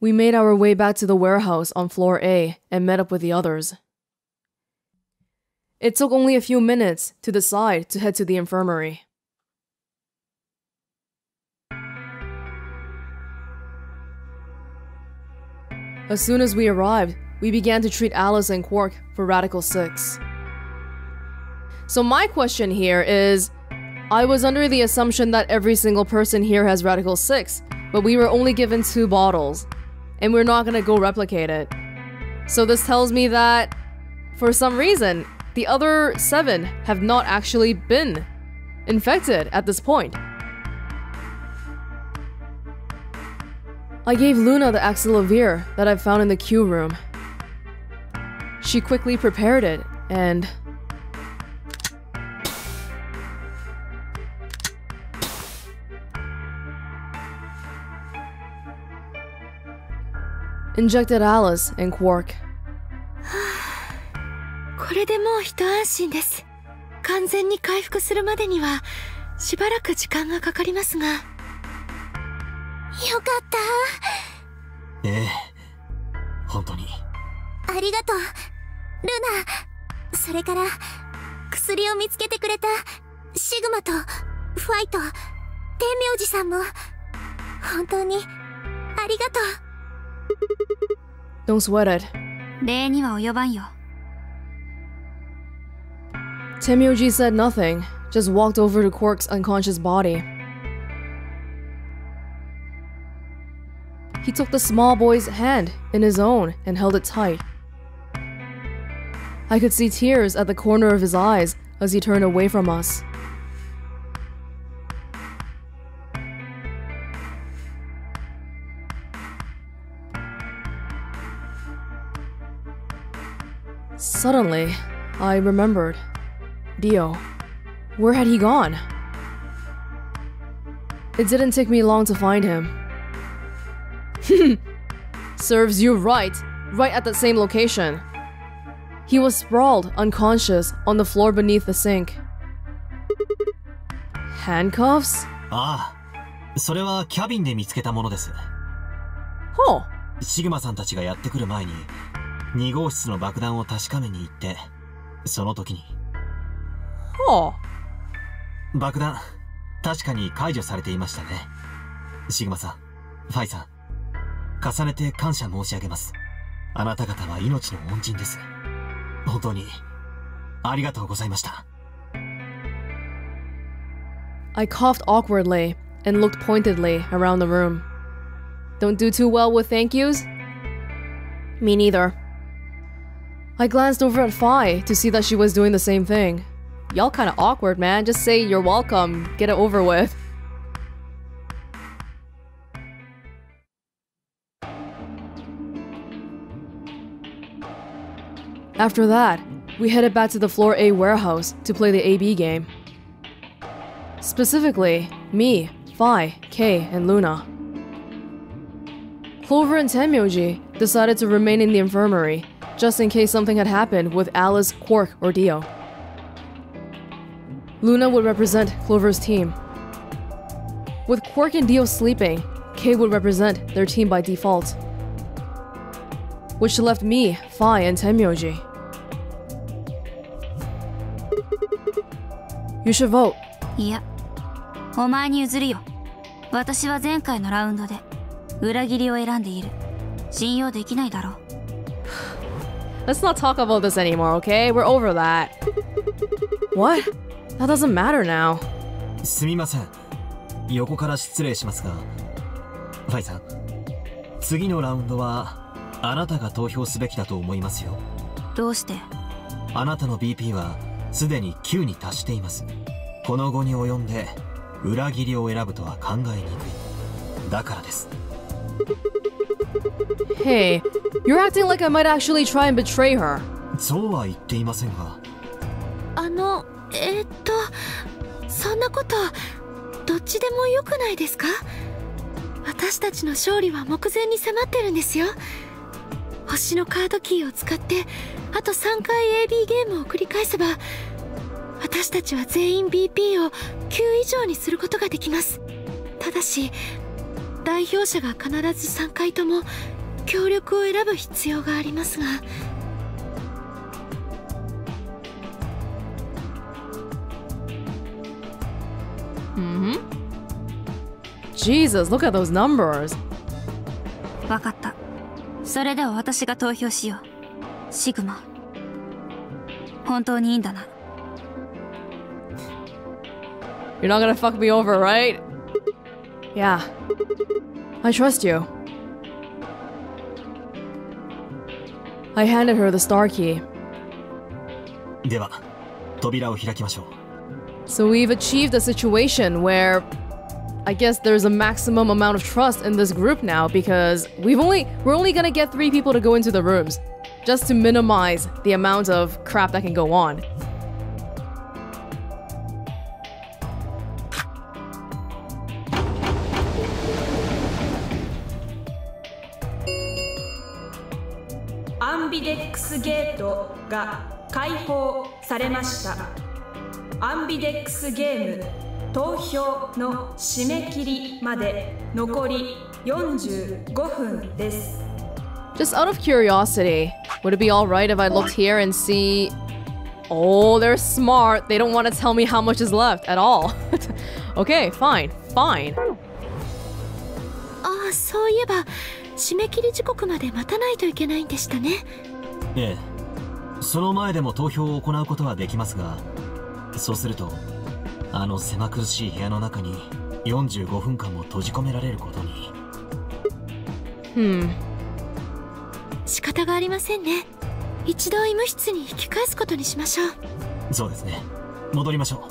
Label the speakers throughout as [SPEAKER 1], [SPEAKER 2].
[SPEAKER 1] We made our way back to the warehouse on floor A and met up with the others. It took only a few minutes to decide to head to the infirmary. As soon as we arrived, we began to treat Alice and Quark for Radical 6. So my question here is, I was under the assumption that every single person here has Radical 6, but we were only given 2 bottles, and we're not gonna go replicate it. So this tells me that, for some reason, the other 7 have not actually been infected at this point. I gave Luna the Axilovir that I found in the queue room. She quickly prepared it and... injected Alice and Quark.
[SPEAKER 2] これでもう一安心です。完全に回復するまでにはしばらく時間がかかりますが。よかった。
[SPEAKER 3] ええ、本当に。
[SPEAKER 2] ありがとう、ルナ。それから薬を見つけてくれたシグマとファイト、天明寺さんも本当にありがとう。
[SPEAKER 1] Don't sweat it.
[SPEAKER 2] 礼には及ばんよ。
[SPEAKER 1] Temyoji said nothing, just walked over to Quark's unconscious body. He took the small boy's hand in his own and held it tight. I could see tears at the corner of his eyes as he turned away from us. Suddenly, I remembered. Dio. Where had he gone? It didn't take me long to find him. Serves you right. Right at that same location. He was sprawled, unconscious, on the floor beneath the sink. Handcuffs?
[SPEAKER 3] ああ、それはキャビンで見つけたものです。
[SPEAKER 1] ほう。
[SPEAKER 3] シグマさんたちがやってくる前に、2号室の爆弾を確かめに行って、その時に。
[SPEAKER 1] ほ
[SPEAKER 3] う。爆弾、確かに解除されていましたね。シグマさん、ファイさん、重ねて感謝申し上げます。あなた方は命の恩人です。本当に、ありがとうございました。
[SPEAKER 1] I coughed awkwardly and looked pointedly around the room. Don't do too well with thank yous? Me neither. I glanced over at Phi to see that she was doing the same thing. Y'all kinda awkward, man. Just say you're welcome. Get it over with. After that, we headed back to the Floor A warehouse to play the AB game. Specifically, me, Phi, Kay, and Luna. Clover and Tenmyoji decided to remain in the infirmary, just in case something had happened with Alice, Quark, or Dio. Luna would represent Clover's team. With Quark and Dio sleeping, Kay would represent their team by default. Which left me, Phi, and Tenmyoji. You should vote.
[SPEAKER 2] いや、お前に譲るよ。私は前回のラウンドで裏切りを選んでいる。信用できないだろう。
[SPEAKER 1] Let's not talk about this anymore, okay? We're over that. What? That doesn't matter now.
[SPEAKER 3] すみません。横から失礼しますが、ファイさん、次のラウンドはあなたが投票すべきだと思いますよ。
[SPEAKER 2] どうして？
[SPEAKER 3] あなたの BP はすでに9に達しています。この後に及んで裏切りを選ぶとは考えにくい。だからです。
[SPEAKER 1] Hey, you're acting like I might actually try and betray her.
[SPEAKER 3] そうは言っていませんが。
[SPEAKER 2] そんなことどっちでもよくないですか？私たちの勝利は目前に迫ってるんですよ。星のカードキーを使ってあと3回 AB ゲームを繰り返せば私たちは全員 BP を9以上にすることができます。ただし代表者が必ず3回とも協力を選ぶ必要がありますが。
[SPEAKER 1] Jesus, look at those numbers.
[SPEAKER 2] わかった。それでは私が投票しよう。シグマ。本当にいいんだな。
[SPEAKER 1] You're not gonna fuck me over, right? Yeah. I trust you. I handed her the star key.
[SPEAKER 3] では、扉を開きましょう。
[SPEAKER 1] So we've achieved a situation where I guess there's a maximum amount of trust in this group now because we're only gonna get 3 people to go into the rooms just to minimize the amount of crap that can go on.
[SPEAKER 4] Ambidex ゲートが開放されました。Ambidex ゲーム投票の締め切りまで残り45分です。
[SPEAKER 1] Just out of curiosity, would it be alright if I looked here and see... Oh, they're smart. They don't want to tell me how much is left at all. Okay, fine, fine.
[SPEAKER 2] ああ、そういえば締め切り時刻まで待たないといけないんでしたね。
[SPEAKER 3] ええ、その前でも投票を行うことはできますが、そうするとあの狭苦しい部屋の中に45分間も閉じ込められることに。
[SPEAKER 2] 仕方がありませんね。一度医務室に引き返すことにしましょう。
[SPEAKER 3] そうですね。戻りましょ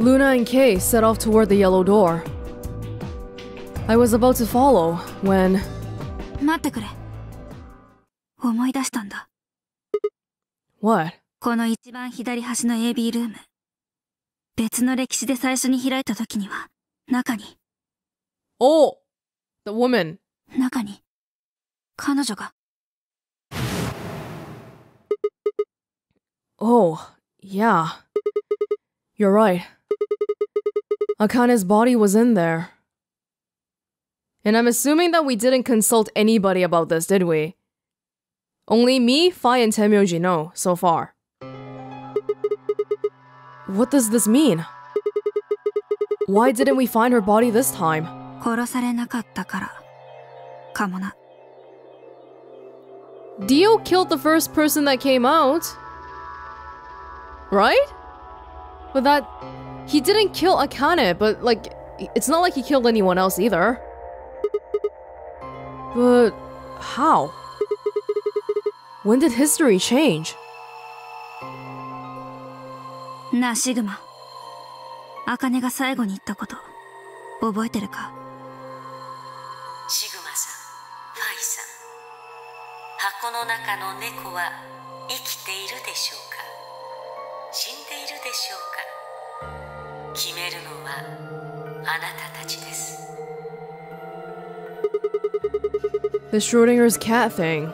[SPEAKER 1] う。Luna and Kay set off toward the yellow door. I was about to follow when...
[SPEAKER 2] 待ってくれ。思い出したんだ。
[SPEAKER 1] What?
[SPEAKER 2] この一番左端の AB ルーム。別の歴史で最初に開いた時には、中に。
[SPEAKER 1] Oh! The woman.
[SPEAKER 2] 中に、彼女が。
[SPEAKER 1] Oh, yeah. You're right. Akane's body was in there. And I'm assuming that we didn't consult anybody about this, did we? Only me, Fai, and Temyoji know, so far. What does this mean? Why didn't we find her body this time?
[SPEAKER 2] 殺されなかったから。かもな。
[SPEAKER 1] Dio killed the first person that came out. Right? But that... He didn't kill Akane, but like... It's not like he killed anyone else either. But... how? When did history change?
[SPEAKER 2] なあ、シグマ。茜が最後に言ったこと、覚えてるか？
[SPEAKER 5] シグマさん、ファイさん。箱の中の猫は生きているでしょうか？死んでいるでしょうか？決めるのはあなたたちです。
[SPEAKER 1] The Schrodinger's cat thing.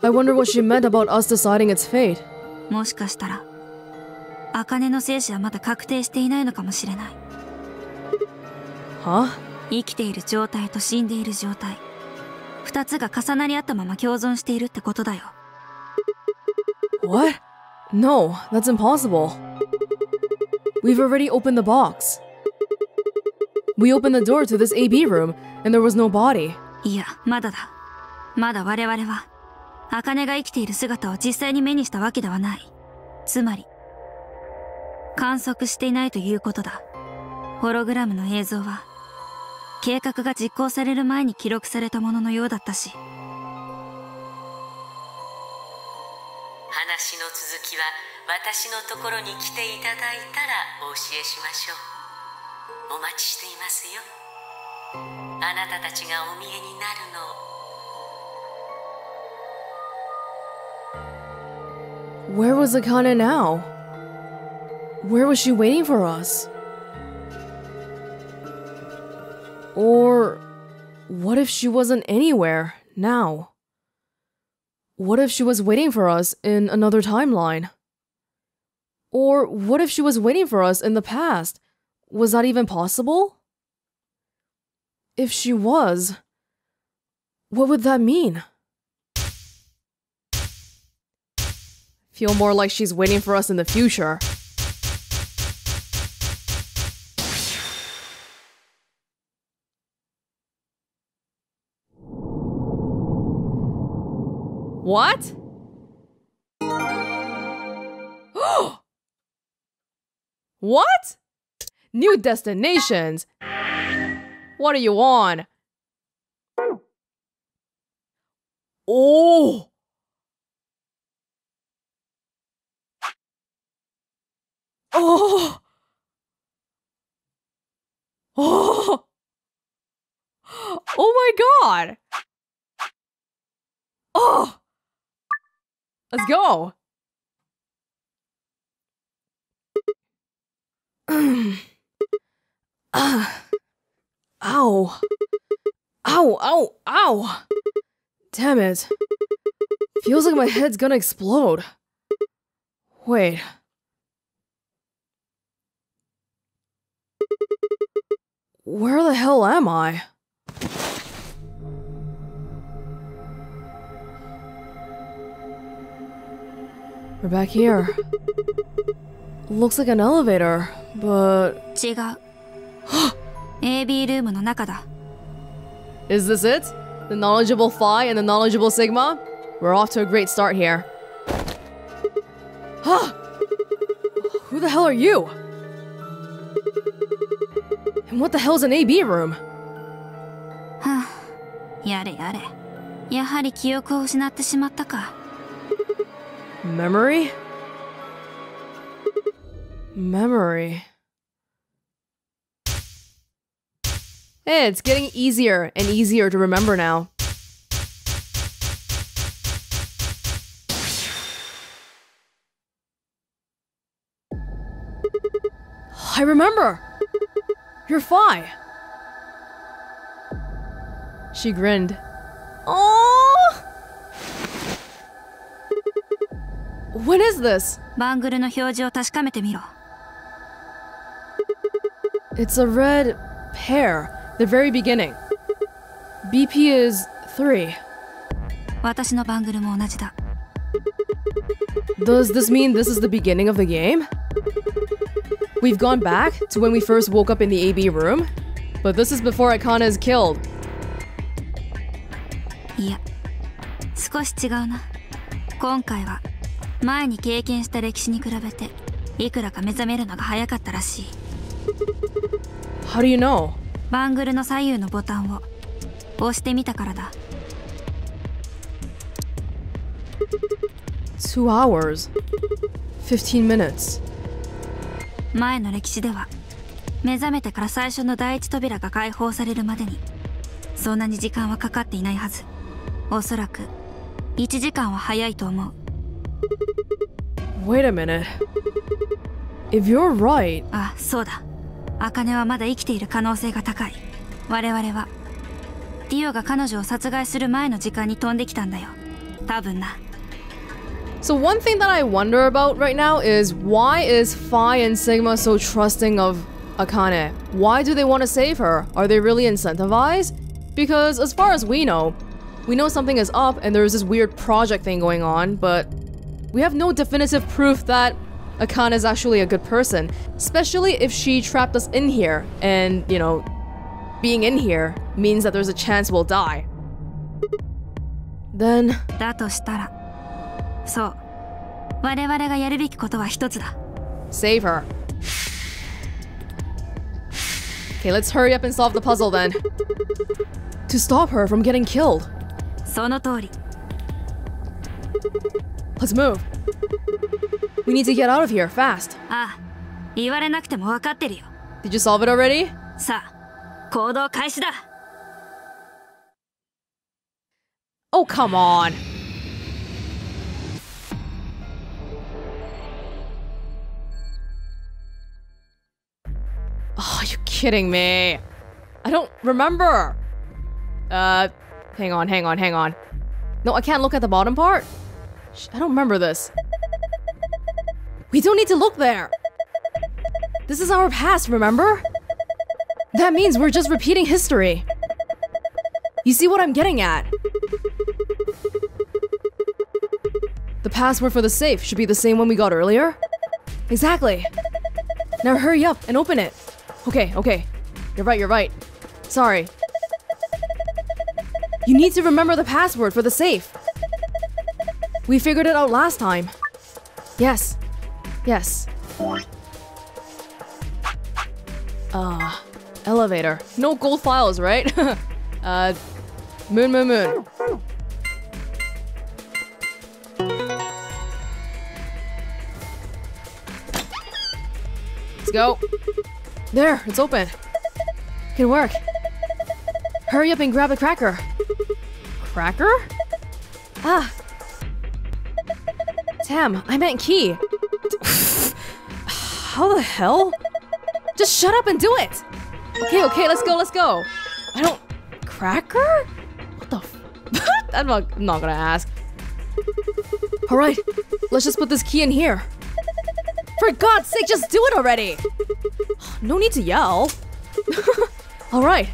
[SPEAKER 1] I wonder what she meant about us deciding its fate.
[SPEAKER 2] もしかしたら、茜の生死はまだ確定していないのかもしれない。
[SPEAKER 1] Huh?
[SPEAKER 2] 生きている状態と死んでいる状態、二つが重なり合ったまま共存しているってことだよ。
[SPEAKER 1] What? No, that's impossible. We've already opened the box. We opened the door to this AB room, and there was no body.
[SPEAKER 2] いや、まだだ。まだ我々は、茜が生きている姿を実際に目にしたわけではない。つまり、観測していないということだ。ホログラムの映像は、計画が実行される前に記録されたもののようだったし。
[SPEAKER 5] 話の続きは私のところに来ていただいたらお教えしましょう。お待ちしていますよ。あなたたちがお見えになるのを。
[SPEAKER 1] Where was Akane now? Where was she waiting for us? Or what if she wasn't anywhere now? What if she was waiting for us in another timeline? Or what if she was waiting for us in the past? Was that even possible? If she was, what would that mean? Feel more like she's waiting for us in the future. What? What? New destinations? What are you on? Oh! Oh! Oh! Oh my god! Oh! Let's go! Ow. Ow, ow, ow! Damn it. Feels like my head's gonna explode. Wait. Where the hell am I? We're back here. Looks like an elevator, but...
[SPEAKER 2] 違う。AB ルームの中だ。
[SPEAKER 1] Is this it? The knowledgeable Phi and the knowledgeable Sigma? We're off to a great start here. Huh? Who the hell are you? And what the hell's an AB room?
[SPEAKER 2] はあ、やれやれ。やはり記憶を失ってしまったか。
[SPEAKER 1] Memory? Memory. Hey, it's getting easier and easier to remember now. I remember! You're Phi! She grinned. Oh! When is this?
[SPEAKER 2] バングルの表示を確かめてみろ。
[SPEAKER 1] It's a red pear, the very beginning. BP is 3.
[SPEAKER 2] 私のバングルも同じだ。
[SPEAKER 1] Does this mean this is the beginning of the game? We've gone back to when we first woke up in the AB room, but this is before Akane is killed.
[SPEAKER 2] いや、少し違うな。今回は前に経験した歴史に比べていくらか目覚めるのが早かったらしい。
[SPEAKER 1] How do you know?
[SPEAKER 2] バングルの左右のボタンを押してみたからだ。
[SPEAKER 1] 2 hours. 15 minutes.
[SPEAKER 2] 前の歴史では目覚めてから最初の第一扉が開放されるまでにそんなに時間はかかっていないはず。おそらく1時間は早いと思う。
[SPEAKER 1] Wait a minute. If you're right...
[SPEAKER 2] あ、そうだ。茜はまだ生きている可能性が高い。我々はディオが彼女を殺害する前の時間に飛んできたんだよ。多分な。
[SPEAKER 1] So one thing that I wonder about right now is why is Phi and Sigma so trusting of Akane? Why do they want to save her? Are they really incentivized? Because as far as we know something is up and there's this weird project thing going on, but we have no definitive proof that Akane is actually a good person, especially if she trapped us in here and, you know, being in here means that there's a chance we'll die. Then...
[SPEAKER 2] だとしたら、そう。我々がやるべきことは一つだ。
[SPEAKER 1] Save her. Okay, let's hurry up and solve the puzzle then. To stop her from getting killed.
[SPEAKER 2] その通り。
[SPEAKER 1] Let's move. We need to get out of here fast.
[SPEAKER 2] ああ、言われなくても分かってるよ。
[SPEAKER 1] Did you solve it already?
[SPEAKER 2] さあ、行動開始だ。
[SPEAKER 1] Oh, come on. Oh, are you kidding me? I don't remember. Hang on. No, I can't look at the bottom part. I don't remember this. We don't need to look there. This is our past, remember? That means we're just repeating history. You see what I'm getting at? The password for the safe should be the same one we got earlier. Exactly. Now hurry up and open it. Okay, okay. You're right. Sorry. You need to remember the password for the safe. We figured it out last time. Yes. Elevator. No gold files, right? Moon. Let's go. There, it's open. Can work. Hurry up and grab a cracker. Cracker? Ah. Damn, I meant key. How the hell? Just shut up and do it! Okay, let's go. I don't... Cracker? What the f... I'm not gonna ask. Alright, let's just put this key in here. For God's sake, just do it already! No need to yell. Alright,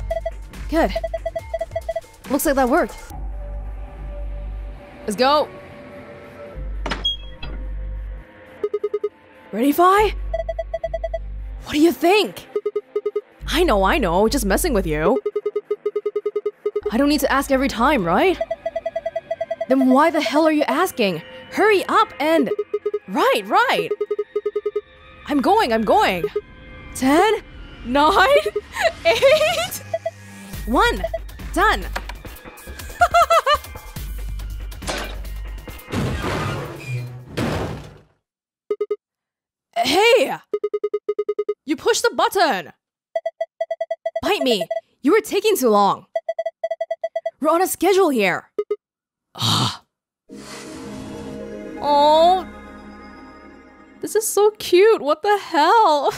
[SPEAKER 1] good. Looks like that worked. Let's go. Ready, Fi? What do you think? I know, just messing with you. I don't need to ask every time, right? Then why the hell are you asking? Hurry up and... Right. I'm going. 10, 9, 8... 1. Done. Hey! You pushed the button! Bite me! You were taking too long. We're on a schedule here. Oh, this is so cute. What the hell?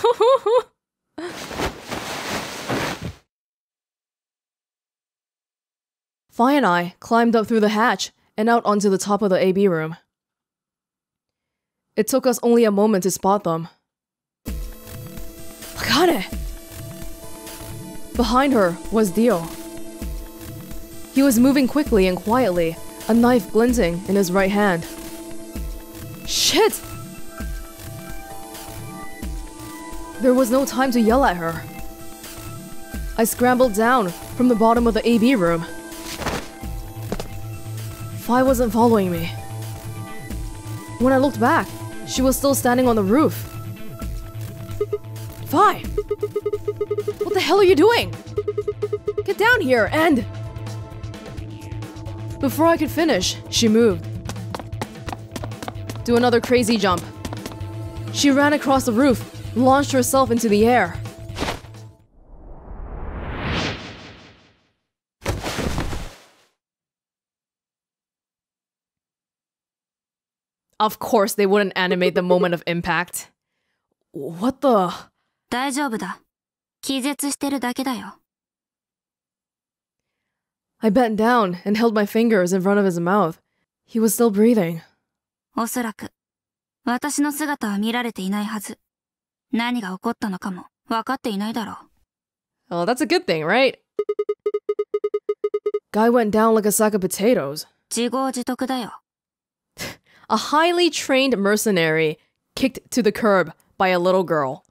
[SPEAKER 1] Fi and I climbed up through the hatch and out onto the top of the AB room. It took us only a moment to spot them. Look at it! Behind her was Dio. He was moving quickly and quietly, a knife glinting in his right hand. Shit! There was no time to yell at her. I scrambled down from the bottom of the AB room. Fi wasn't following me. When I looked back, she was still standing on the roof. Fi! What the hell are you doing? Get down here and... Before I could finish, she moved. Do another crazy jump. She ran across the roof, launched herself into the air. Of course they wouldn't animate the moment of impact. What the...
[SPEAKER 2] 大丈夫だ。気絶してるだけだよ。
[SPEAKER 1] I bent down and held my fingers in front of his mouth. He was still breathing.
[SPEAKER 2] おそらく、私の姿は見られていないはず。何が起こったのかも分かっていないだろう。
[SPEAKER 1] Oh, that's a good thing, right? Guy went down like a sack of potatoes.
[SPEAKER 2] 自業自得だよ。
[SPEAKER 1] A highly trained mercenary kicked to the curb by a little girl.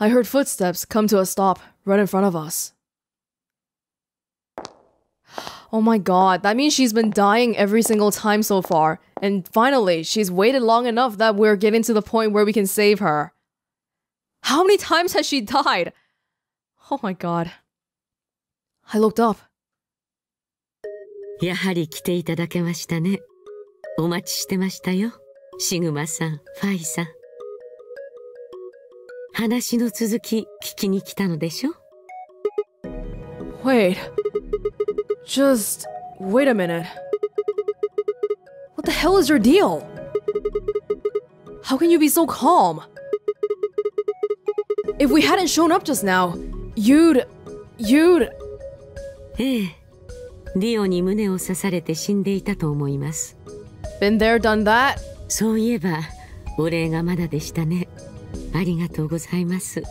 [SPEAKER 1] I heard footsteps come to a stop right in front of us. Oh my god, that means she's been dying every single time so far, and finally, she's waited long enough that we're getting to the point where we can save her. How many times has she died? Oh my god. I looked up.
[SPEAKER 5] やはり来ていただけましたね。お待ちしてましたよ。シグマさん、ファイさん。話の続き聞きに来たのでしょ?
[SPEAKER 1] Wait. Just wait a minute. What the hell is your deal? How can you be so calm? If we hadn't shown up just now, you'd...
[SPEAKER 5] ええ。ディオに胸を刺されて死んでいたと思います。
[SPEAKER 1] Been there, done that?
[SPEAKER 5] そういえば、お礼がまだでしたね。ありがとうございます。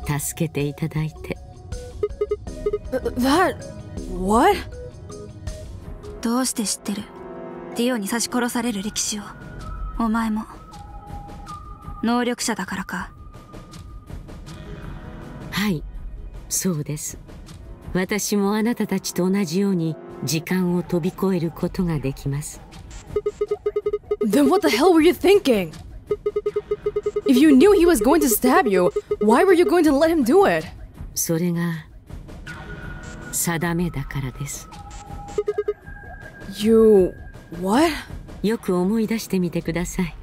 [SPEAKER 5] 助けていただいて。
[SPEAKER 1] What?
[SPEAKER 2] どうして知ってる？ディオに刺し殺される歴史を。お前も能力者だからか？
[SPEAKER 5] はい、そうです。私もあなたたちと同じように時間を飛び越えることができます。
[SPEAKER 1] Then what the hell were you thinking? If you knew he was going to stab you, why were you going to let him do it?
[SPEAKER 5] それが定めだからです。
[SPEAKER 1] You... what?
[SPEAKER 5] よく思い出してみてください。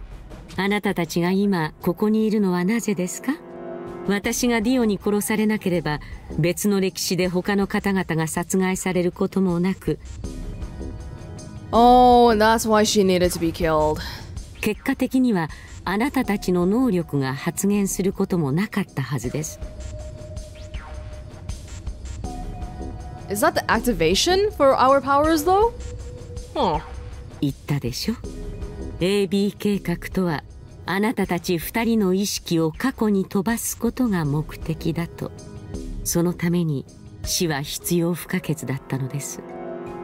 [SPEAKER 5] あなたたちが今ここにいるのはなぜですか？私がディオに殺されなければ別の歴史で他の方々が殺害されることもなく、
[SPEAKER 1] Oh, and that's why she needed to be killed.
[SPEAKER 5] 結果的にはあなたたちの能力が発現することもなかったはずです。
[SPEAKER 1] Is that the activation for our powers though? Huh.
[SPEAKER 5] 言ったでしょ。 AB 計画とはあなたたち2人の意識を過去に飛ばすことが目的だと。そのために死は必要不可欠だったのです。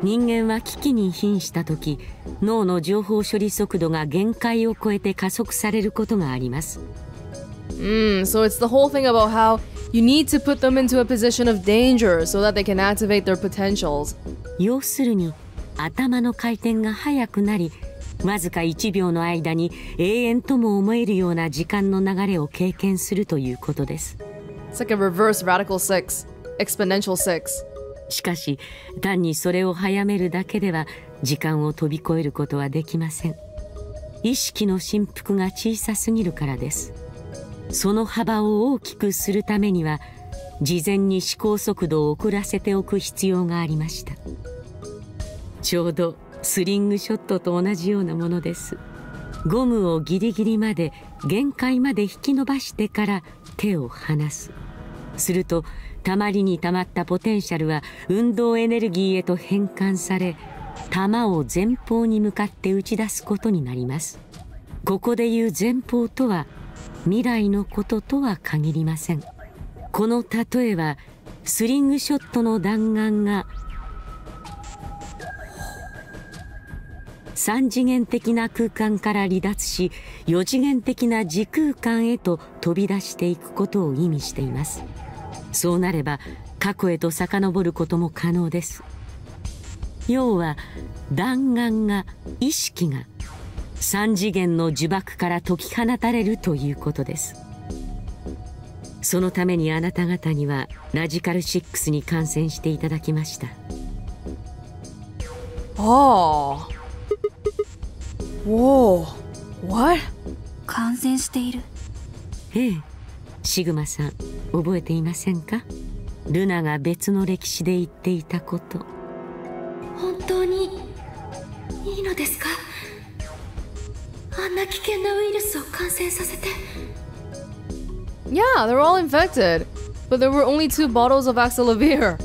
[SPEAKER 5] 人間は危機に瀕した時、脳の情報処理速度が限界を超えて加速されることがあります。
[SPEAKER 1] So it's the whole thing about how you need to put them into a position of danger so that they can activate their potentials.
[SPEAKER 5] 要するに頭の回転が速くなり、わずか1秒の間に永遠とも思えるような時間の流れを経験するということです。
[SPEAKER 1] It's like a reverse radical 6, exponential 6.
[SPEAKER 5] しかし単にそれを早めるだけでは時間を飛び越えることはできません。意識の振幅が小さすぎるからです。その幅を大きくするためには事前に思考速度を遅らせておく必要がありました。ちょうどスリングショットと同じようなものです。ゴムをギリギリまで限界まで引き伸ばしてから手を離す。するとたまりにたまったポテンシャルは運動エネルギーへと変換され、弾を前方に向かって打ち出すことになります。ここでいう前方とは未来のこととは限りません。この例えはスリングショットの弾丸が3次元的な空間から離脱し、4次元的な時空間へと飛び出していくことを意味しています。そうなれば過去へと遡ることも可能です。要は弾丸が、意識が3次元の呪縛から解き放たれるということです。そのためにあなた方にはラジカル6に感染していただきました。
[SPEAKER 1] Oh. Whoa. What?
[SPEAKER 2] 感染している。
[SPEAKER 5] ええ、シグマさん覚えていませんか？ルナが別の歴史で言っていたこと。
[SPEAKER 2] 本当にいいのですか？あんな危険なウイルスを感染させて。
[SPEAKER 1] Yeah, they're all infected. But there were only 2 bottles of Axelavir.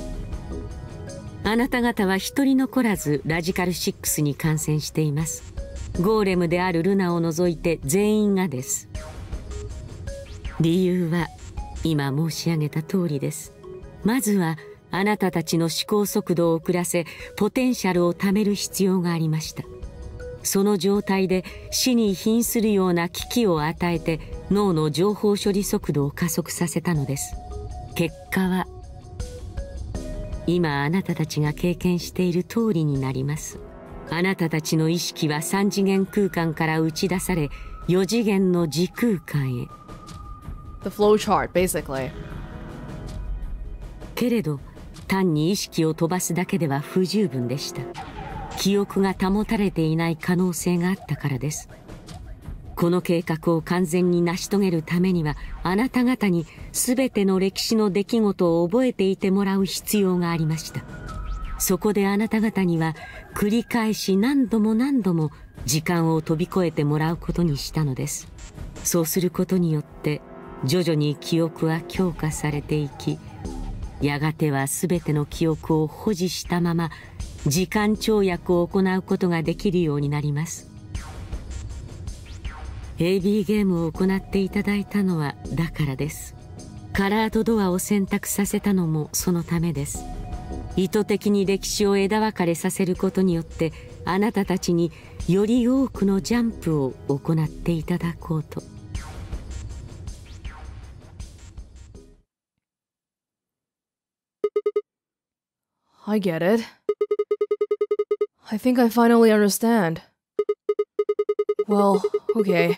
[SPEAKER 5] あなた方は一人残らずラジカル6に感染しています。ゴーレムであるルナを除いて全員がです。理由は今申し上げた通りです。まずはあなたたちの思考速度を遅らせ、ポテンシャルを貯める必要がありました。その状態で死に瀕するような危機を与えて脳の情報処理速度を加速させたのです。結果は今あなたたちが経験している通りになります。あなたたちの意識は3次元空間から打ち出され、4次元の時空間へ。
[SPEAKER 1] The flowchart, basically.
[SPEAKER 5] けれど単に意識を飛ばすだけでは不十分でした。記憶が保たれていない可能性があったからです。この計画を完全に成し遂げるためにはあなた方に全ての歴史の出来事を覚えていてもらう必要がありました。そこであなた方には繰り返し何度も何度も時間を飛び越えてもらうことにしたのです。そうすることによって徐々に記憶は強化されていき、やがては全ての記憶を保持したまま時間跳躍を行うことができるようになります。AB ゲームを行っていただいたのはだからです。カラードドアを選択させたのもそのためです。意図的に歴史を枝分かれさせることによってあなたたちにより多くのジャンプを行っていただこうと。
[SPEAKER 1] I get it. I think I finally understand. Well, okay.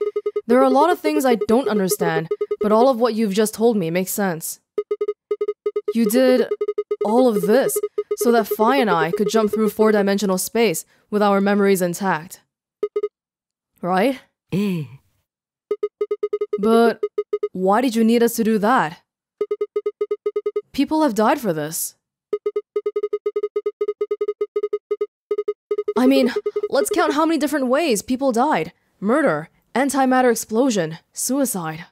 [SPEAKER 1] There are a lot of things I don't understand, but all of what you've just told me makes sense. You did all of this so that Phi and I could jump through 4-dimensional space with our memories intact. Right?
[SPEAKER 5] ええ。
[SPEAKER 1] But why did you need us to do that? People have died for this. I mean, let's count how many different ways people died. Murder, antimatter explosion, suicide.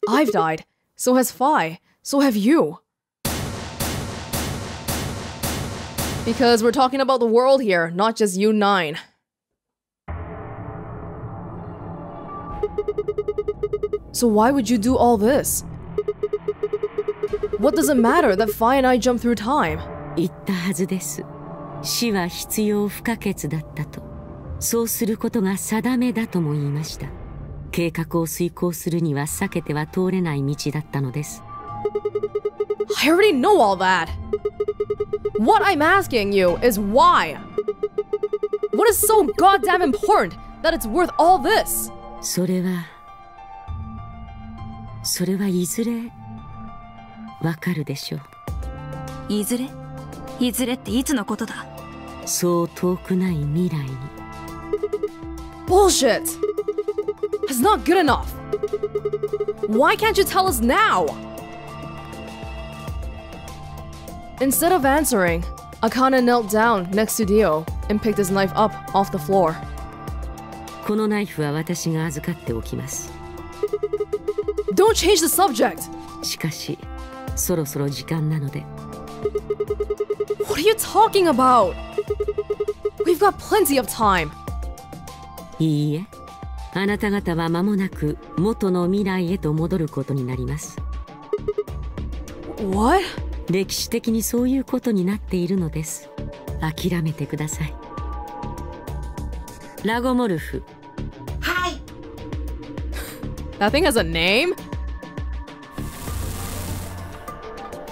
[SPEAKER 1] I've died. So has Phi. So have you. Because we're talking about the world here, not just you 9. So why would you do all this? What does it matter that Phi and I jump through time?
[SPEAKER 5] 言ったはずです。死は必要不可欠だったと。そうすることが定めだとも言いました。計画を遂行するには避けては通れない道だったのです。
[SPEAKER 1] I already know all that. What I'm asking you is why? What is so goddamn important that it's worth all this?
[SPEAKER 5] それはいずれわかるでしょう。
[SPEAKER 2] いずれっていつのことだ？
[SPEAKER 5] そう遠くない未来に。
[SPEAKER 1] Bullshit! That's not good enough. Why can't you tell us now? Instead of answering, Akane knelt down next to Dio and picked his knife up off the floor.
[SPEAKER 5] このナイフは私が預かっておきます。
[SPEAKER 1] Don't change the subject!
[SPEAKER 5] しかし、そろそろ時間なので。
[SPEAKER 1] What are you talking about? We've got plenty of time.
[SPEAKER 5] いいえ、あなた方は間もなく元の未来へと戻ることになります。
[SPEAKER 1] What?
[SPEAKER 5] 歴史的にそういうことになっているのです。諦めてください。ラゴモルフ。
[SPEAKER 2] はい。
[SPEAKER 1] That thing has a name?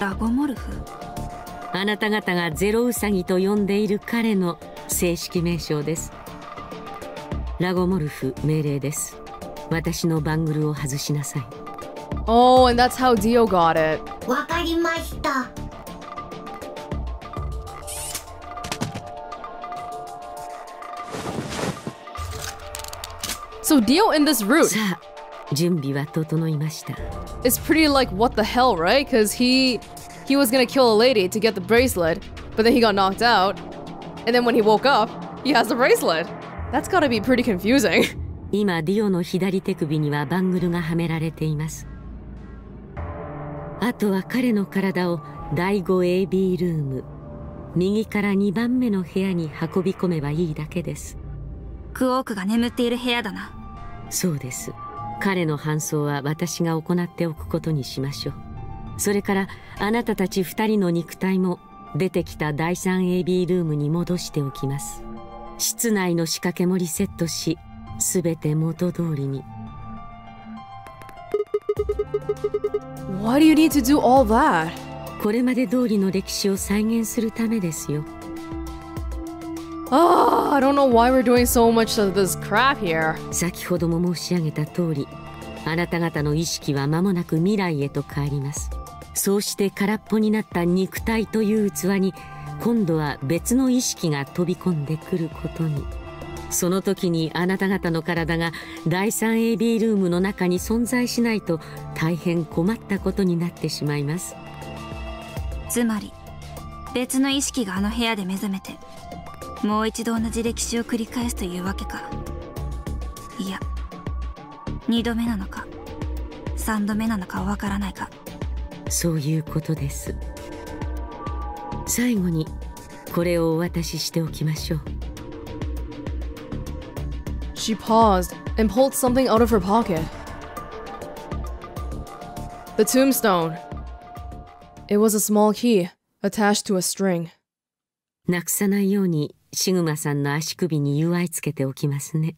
[SPEAKER 2] ラゴモルフ。
[SPEAKER 5] あなた方がゼロウサギと呼んでいる彼の正式名称です。ラゴモルフ命令です。私のバングルを外しなさい。
[SPEAKER 1] Oh, and that's how Dio got it.
[SPEAKER 2] わかりました。
[SPEAKER 1] So Dio in this route
[SPEAKER 5] さあ、準備は整いました。
[SPEAKER 1] is pretty like what the hell, right? Because he was gonna kill a lady to get the bracelet, but then he got knocked out, and then when he woke up, he has the bracelet. That's gotta be pretty confusing.
[SPEAKER 5] 今ディオの左手首にはバングルがはめられています。あとは彼の体を第 5AB ルーム、右から2番目の部屋に運び込めばいいだけです。
[SPEAKER 2] クオークが眠っている部屋だな。
[SPEAKER 5] そうです。彼の搬送は私が行っておくことにしましょう。それからあなたたち2人の肉体も出てきた第 3AB ルームに戻しておきます。室内の仕掛けもリセットし、すべて元通りに。
[SPEAKER 1] Why do you need to do all that?
[SPEAKER 5] これまで通りの歴史を再現するためですよ。
[SPEAKER 1] I don't know why we're doing so much of this crap here.
[SPEAKER 5] 先ほども申し上げた通り、あなた方の意識は間もなく未来へと帰ります。そうして空っぽになった肉体という器に、今度は別の意識が飛び込んでくることに。その時にあなた方の体が第 3AB ルームの中に存在しないと大変困ったことになってしまいます。
[SPEAKER 2] つまり別の意識があの部屋で目覚めて、もう一度同じ歴史を繰り返すというわけか。いや、2度目なのか3度目なのかわからないか。
[SPEAKER 5] そういうことです。最後にこれをお渡ししておきましょう。
[SPEAKER 1] She paused and pulled something out of her pocket. The tombstone. It was a small key, attached to a string.
[SPEAKER 5] なくさないようにシグマさんの足首に結わつけておきますね。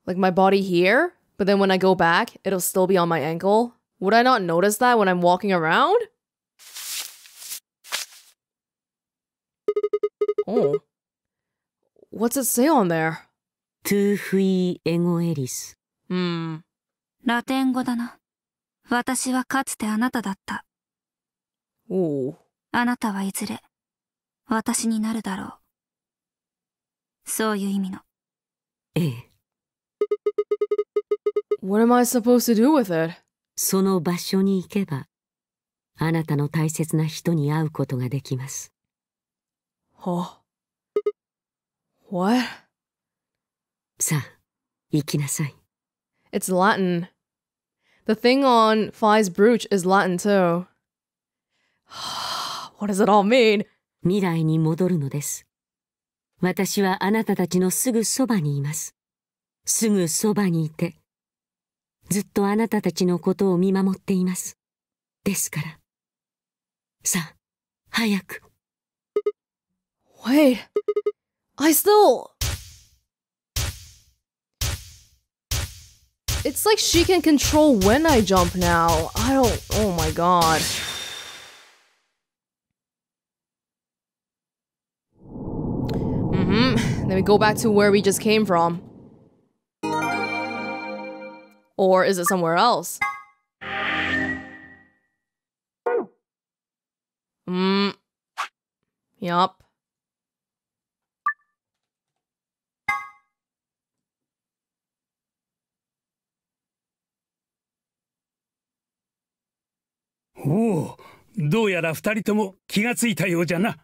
[SPEAKER 1] Like my body here, but then when I go back, it'll still be on my ankle. Would I not notice that when I'm walking around? Oh. What's it say on there?
[SPEAKER 5] Tu fui ego eris.
[SPEAKER 2] ラテン語だな。私はかつてあなただった。
[SPEAKER 1] Ooh.
[SPEAKER 2] あなたはいずれ私になるだろう。そういう意味の。
[SPEAKER 5] ええ。
[SPEAKER 1] What am I supposed to do with it?
[SPEAKER 5] その場所に行けば、あなたの大切な人に会うことができます。
[SPEAKER 1] Oh. What?
[SPEAKER 5] さあ、行きなさい。
[SPEAKER 1] It's Latin. The thing on Phi's brooch is Latin too. What does it all mean?
[SPEAKER 5] 未来に戻るのです。私はあなたたちのすぐそばにいます。すぐそばにいて、ずっとあなたたちのことを見守っています。ですから。さあ、早く。
[SPEAKER 1] Wait. I still... It's like she can control when I jump now. I don't... Oh my god. Then we go back to where we just came from. Or is it somewhere else? Yup.
[SPEAKER 6] Oh, どうやら二人とも気がついたようじゃな。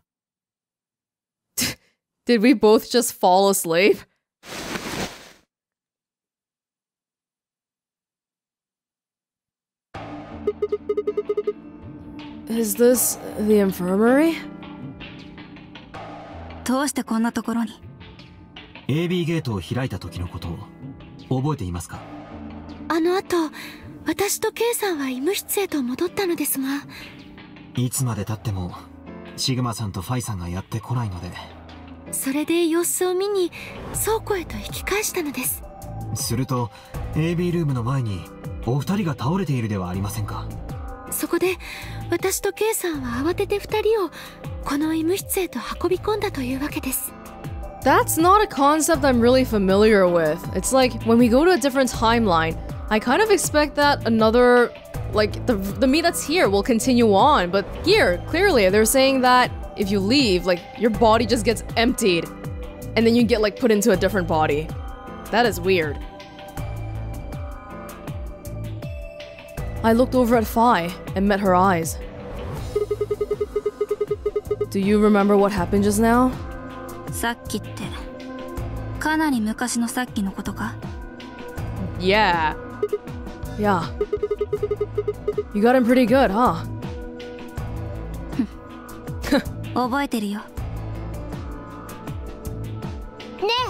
[SPEAKER 1] Did we both just fall asleep? Is this the infirmary?
[SPEAKER 2] どうしてこんなところに？
[SPEAKER 3] AB ゲートを開いた時のことを覚えていますか？
[SPEAKER 2] あの後、私と K さんは医務室へと戻ったのですが、
[SPEAKER 3] いつまで経ってもシグマさんとファイさんがやってこないので、
[SPEAKER 2] それで様子を見に倉庫へと引き返したのです。
[SPEAKER 3] すると AB ルームの前にお二人が倒れているではありませんか。
[SPEAKER 2] そこで私と K さんは慌てて二人をこの医務室へと運び込んだというわけです。
[SPEAKER 1] That's not a concept I'm really familiar with. It's like when we go to a different timeline, I kind of expect that another, like the me that's here will continue on, but here, clearly, they're saying that if you leave, like your body just gets emptied and then you get like put into a different body. That is weird. I looked over at Phi and met her eyes. Do you remember what happened just now?
[SPEAKER 2] さっきってかなり昔のさっきのことか？
[SPEAKER 1] Yeah. Yeah. You got him pretty good, huh?
[SPEAKER 2] 覚えてるよ。ね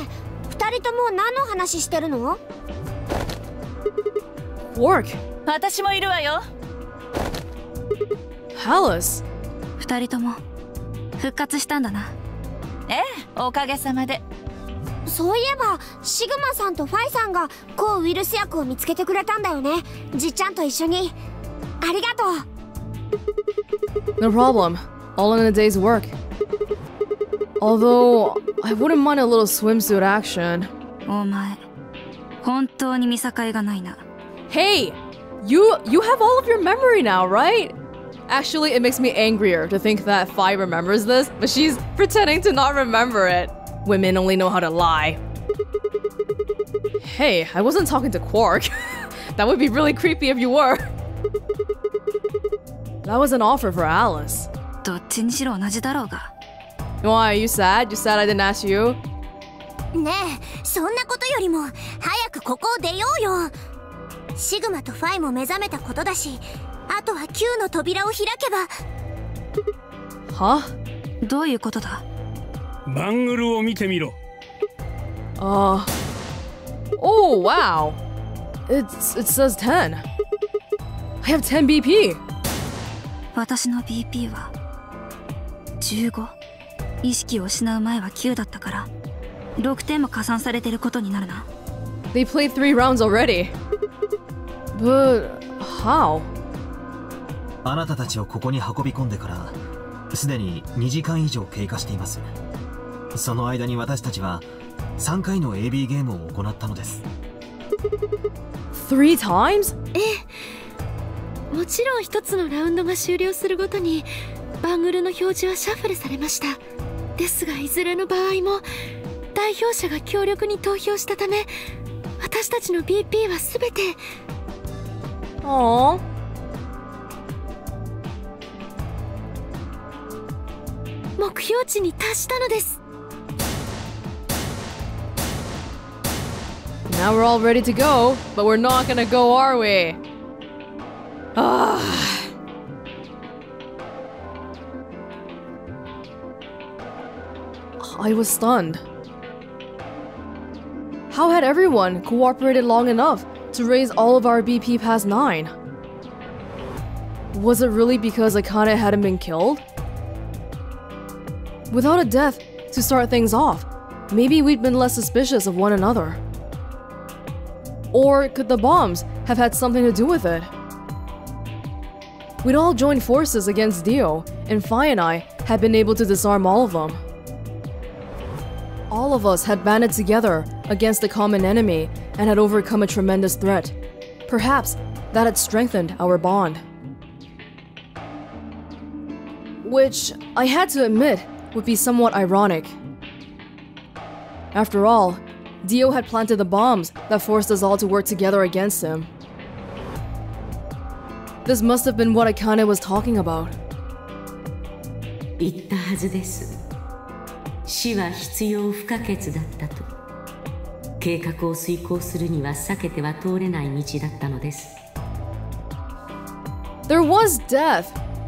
[SPEAKER 7] え、二人とも何の話してるの？
[SPEAKER 1] Quark.
[SPEAKER 7] 私もいるわよ。
[SPEAKER 1] Hallis.
[SPEAKER 2] 二人とも復活したんだな。
[SPEAKER 7] ええ、おかげさまで。そういえばシグマさんとファイさんが抗ウイルス薬を見つけてくれたんだよね。じっちゃんと一緒に。ありがとう。
[SPEAKER 1] No problem. All in a day's work. Although, I wouldn't mind a little swimsuit action.
[SPEAKER 2] お前、本当に見境がないな。
[SPEAKER 1] Hey! You have all of your memory now, right? Actually, it makes me angrier to think that Phi remembers this, but she's pretending to not remember it. Women only know how to lie. Hey, I wasn't talking to Quark. That would be really creepy if you were. That was an offer for Alice.
[SPEAKER 2] どっちにしろ同じだろうが。
[SPEAKER 1] Why, are you sad? You sad I didn't ask you?
[SPEAKER 7] ねえ、そんなことよりも早くここを出ようよ。シグマとファイも目覚めたことだし、あとは Q の扉を開けば。
[SPEAKER 1] Huh?
[SPEAKER 2] どういうことだ？
[SPEAKER 6] バングルを見てみろ。
[SPEAKER 1] Oh, wow. It says 10. I have 10 BP.
[SPEAKER 2] 私の BP は
[SPEAKER 8] 15、意識を失う前は9だったから6点も加算されてることになるな。
[SPEAKER 1] They played 3 rounds already. But how?
[SPEAKER 3] あなたたちをここに運び込んでからすでに2時間以上経過しています。その間に私たちは3回の AB ゲームを行ったのです。
[SPEAKER 1] 3 times?
[SPEAKER 2] もちろん一つのラウンドが終了するごとにバングルの表示はシャッフルされました。ですがいずれの場合も代表者が強力に投票したため、私たちの BP は全て目標値に達したのです。
[SPEAKER 1] Now we're all ready to go, but we're not gonna go, are we? I was stunned. How had everyone cooperated long enough to raise all of our BP past 9? Was it really because Akane hadn't been killed? Without a death to start things off, maybe we'd been less suspicious of one another. Or could the bombs have had something to do with it? We'd all joined forces against Dio, and Phi and I had been able to disarm all of them. All of us had banded together against a common enemy and had overcome a tremendous threat. Perhaps that had strengthened our bond. Which, I had to admit, would be somewhat ironic. After all, Dio had planted the bombs that forced us all to work together against him. This must have been what Akane was talking about.
[SPEAKER 5] 言ったはずです。死は必要不可欠だったと。計画を遂行するには避けては通れない道だったのです。
[SPEAKER 1] There was death,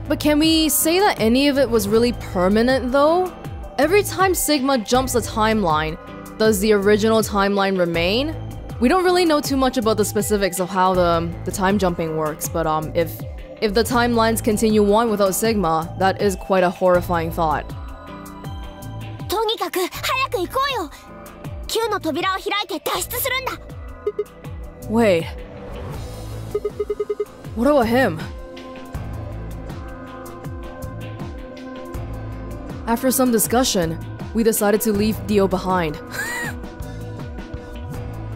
[SPEAKER 1] but can we say that any of it was really permanent though? Every time Sigma jumps a timeline, does the original timeline remain? We don't really know too much about the specifics of how the time jumping works, but if the timelines continue on without Sigma, that is quite a horrifying thought.
[SPEAKER 7] とにかく早く行こうよ。9の扉を開いて脱出するんだ。
[SPEAKER 1] Wait. What about him? After some discussion, we decided to leave Dio behind.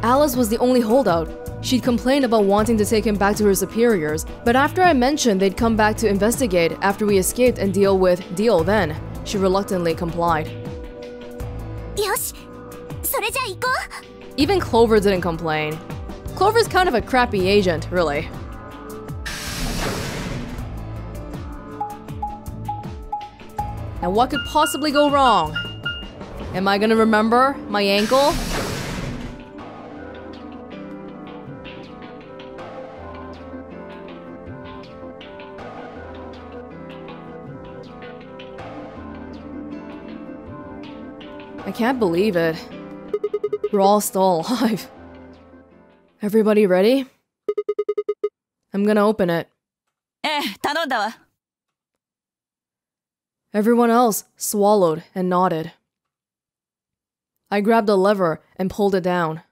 [SPEAKER 1] Alice was the only holdout. She'd complained about wanting to take him back to her superiors, but after I mentioned they'd come back to investigate after we escaped and deal with Dio then, she reluctantly complied.
[SPEAKER 7] よし、それじゃ行こう。
[SPEAKER 1] Even Clover didn't complain. Clover's kind of a crappy agent, really. Now what could possibly go wrong? Am I gonna remember my ankle? I can't believe it. We're all still alive. Everybody ready? I'm gonna open it.
[SPEAKER 8] 頼んだわ。
[SPEAKER 1] Everyone else swallowed and nodded. I grabbed a lever and pulled it down.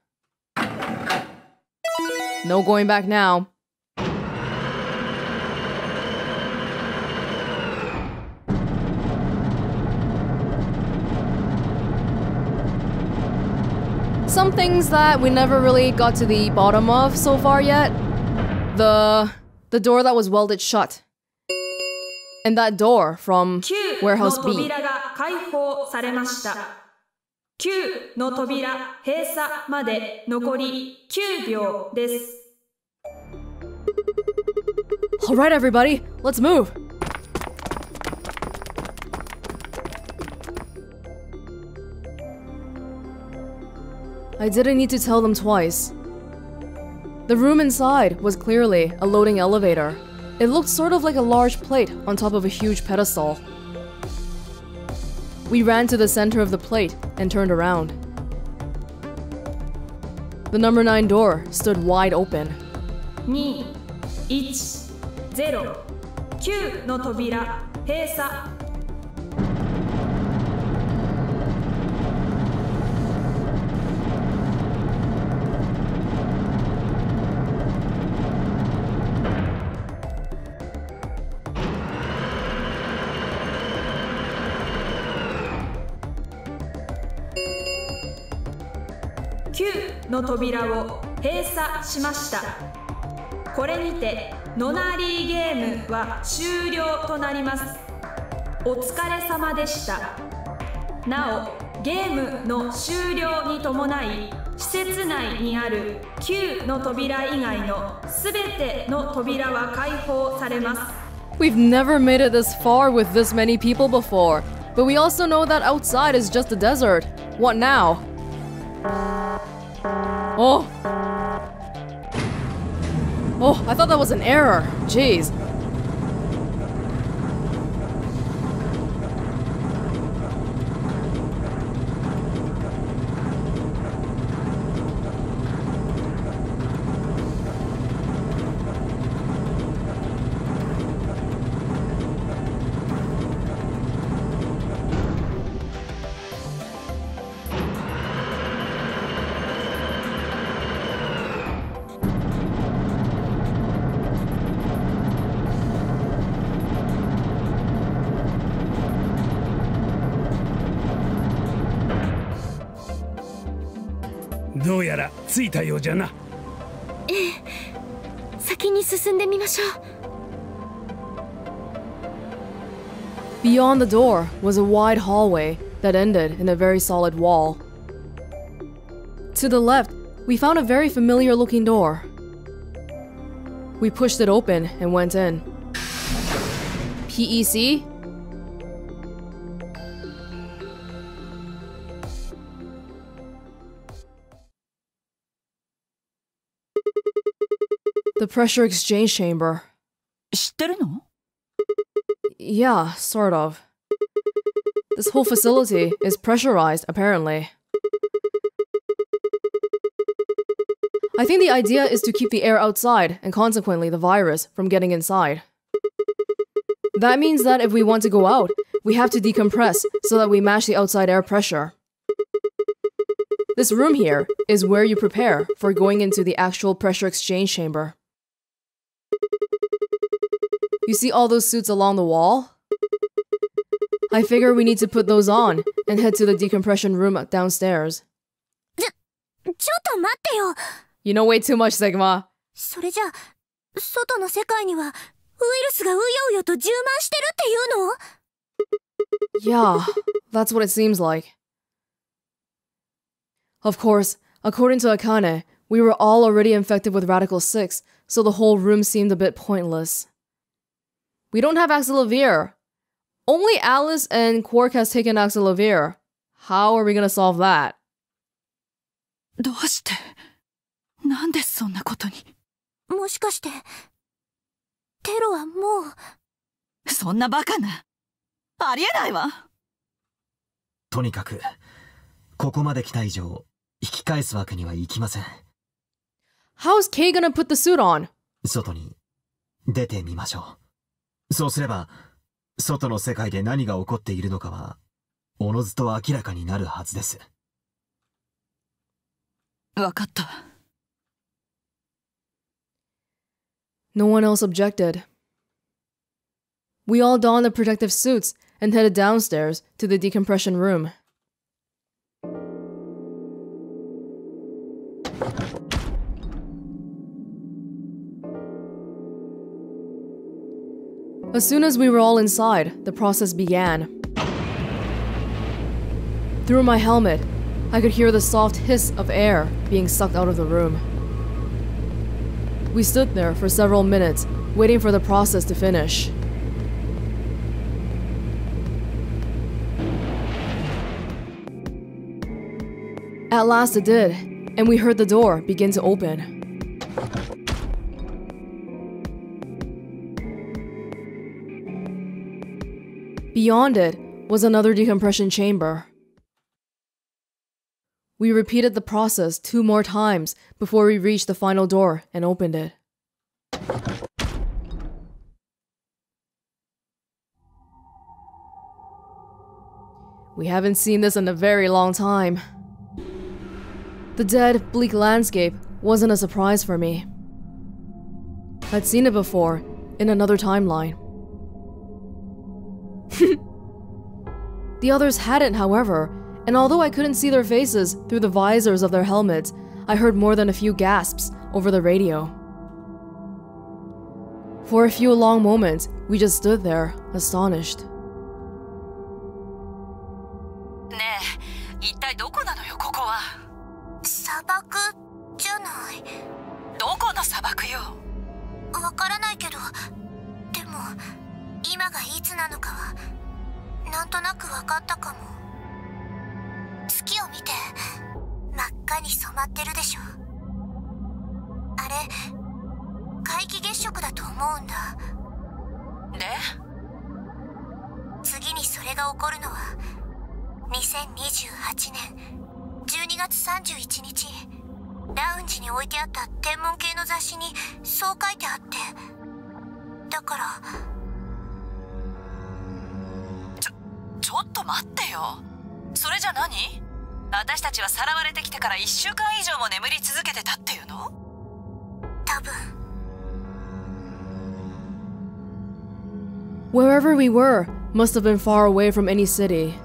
[SPEAKER 1] No going back now. Some things that we never really got to the bottom of so far yet. The door that was welded shut. And that door from Warehouse B.
[SPEAKER 4] 9の扉が開放されました。9の扉閉鎖まで残り9秒です。
[SPEAKER 1] Alright everybody, let's move! I didn't need to tell them twice. The room inside was clearly a loading elevator. It looked sort of like a large plate on top of a huge pedestal. We ran to the center of the plate and turned around. The number 9 door stood wide open.
[SPEAKER 4] 2、1、0、9の扉閉鎖。9の扉を閉鎖しました。これにてノナリーゲームは終了となります。お疲れ様でした。なお、ゲームの終了に伴い、施設内にある9の扉以外のすべての扉は開放されます。
[SPEAKER 1] We've never made it this far with this many people before, but we also know that outside is just a desert. What now? Oh. Oh, I thought that was an error. Jeez.
[SPEAKER 6] Oh. どうやら着いたようじゃな。
[SPEAKER 2] ええ、先に進んでみましょう。
[SPEAKER 1] Beyond the door was a wide hallway that ended in a very solid wall. To the left, we found a very familiar looking door. We pushed it open and went in. PEC? The pressure exchange chamber.
[SPEAKER 9] 知ってるの?
[SPEAKER 1] Yeah, sort of. This whole facility is pressurized, apparently. I think the idea is to keep the air outside and consequently the virus from getting inside. That means that if we want to go out, we have to decompress so that we match the outside air pressure. This room here is where you prepare for going into the actual pressure exchange chamber. You see all those suits along the wall? I figure we need to put those on and head to the decompression room downstairs.
[SPEAKER 7] ちょっと待ってよ。
[SPEAKER 1] You know way too much, Sigma.
[SPEAKER 7] それじゃ、外の世界にはウイルスがうようよと充満してるっていうの?
[SPEAKER 1] Yeah, that's what it seems like. Of course, according to Akane, we were all already infected with Radical 6, so the whole room seemed a bit pointless. We don't have Axelavir. Only Alice and Quark has taken Axelavir. How are we gonna solve that?
[SPEAKER 9] どうして? なんでそんなことに?
[SPEAKER 7] もしかして、テロはもう...
[SPEAKER 9] そんなバカな。ありえないわ。
[SPEAKER 3] とにかく、ここまで来た以上、引き返すわけにはいきません。
[SPEAKER 1] How's Kay gonna put the suit on?
[SPEAKER 3] 外に出てみましょう。そうすれば、外の世界で何が起こっているのかは、おのずと明らかになるはずです。
[SPEAKER 9] わかった。
[SPEAKER 1] No one else objected. We all donned the protective suits and headed downstairs to the decompression room. As soon as we were all inside, the process began. Through my helmet, I could hear the soft hiss of air being sucked out of the room. We stood there for several minutes, waiting for the process to finish. At last it did, and we heard the door begin to open. Beyond it was another decompression chamber. We repeated the process 2 more times before we reached the final door and opened it. We haven't seen this in a very long time. The dead, bleak landscape wasn't a surprise for me. I'd seen it before, in another timeline. The others hadn't, however, And although I couldn't see their faces through the visors of their helmets, I heard more than a few gasps over the radio. For a few long moments, we just stood there, astonished.
[SPEAKER 9] ねえ、一体どこなのよ、ここは。
[SPEAKER 7] 砂漠じゃない。
[SPEAKER 9] どこの砂漠よ。
[SPEAKER 7] わからないけど、でも今がいつなのかはなんとなくわかったかも。月を見て、真っ赤に染まってるでしょ。あれ皆既月食だと思うんだ。
[SPEAKER 9] で、
[SPEAKER 7] 次にそれが起こるのは2028年12月31日、ラウンジに置いてあった天文系の雑誌にそう書いてあって、だから。
[SPEAKER 9] ちょっと待ってよ。それじゃ何？私たちはさらわれてきてから1週間以上も眠り続けてたっていうの？
[SPEAKER 7] 多分。
[SPEAKER 1] Wherever we were must have been far away from any city.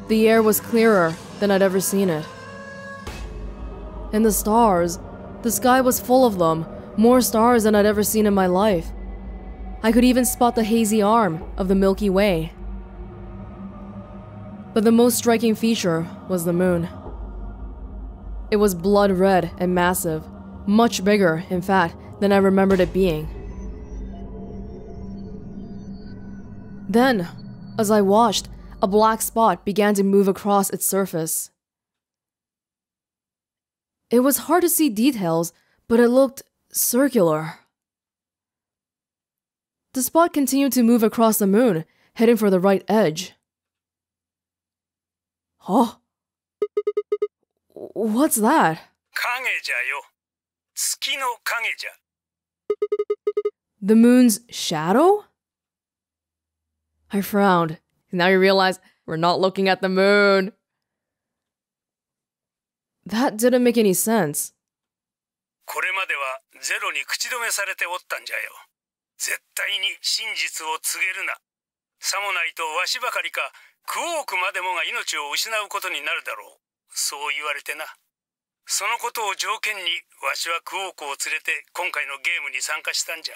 [SPEAKER 1] The air was clearer than I'd ever seen it. And the stars, the sky was full of them, more stars than I'd ever seen in my life. I could even spot the hazy arm of the Milky Way. But the most striking feature was the moon. It was blood red and massive, much bigger, in fact, than I remembered it being. Then, as I watched, a black spot began to move across its surface. It was hard to see details, but it looked circular. The spot continued to move across the moon, heading for the right edge. Huh? What's that?
[SPEAKER 6] 影じゃよ。月の影じゃ。
[SPEAKER 1] The moon's shadow? I frowned. Now you realize we're not looking at the moon. That didn't make any sense.
[SPEAKER 6] これまではゼロに口止めされておったんじゃよ。絶対に真実を告げるな。さもないとわしばかりか9億までもが命を失うことになるだろう。そう言われてな。そのことを条件にわしは9億を連れて今回のゲームに参加したんじゃ。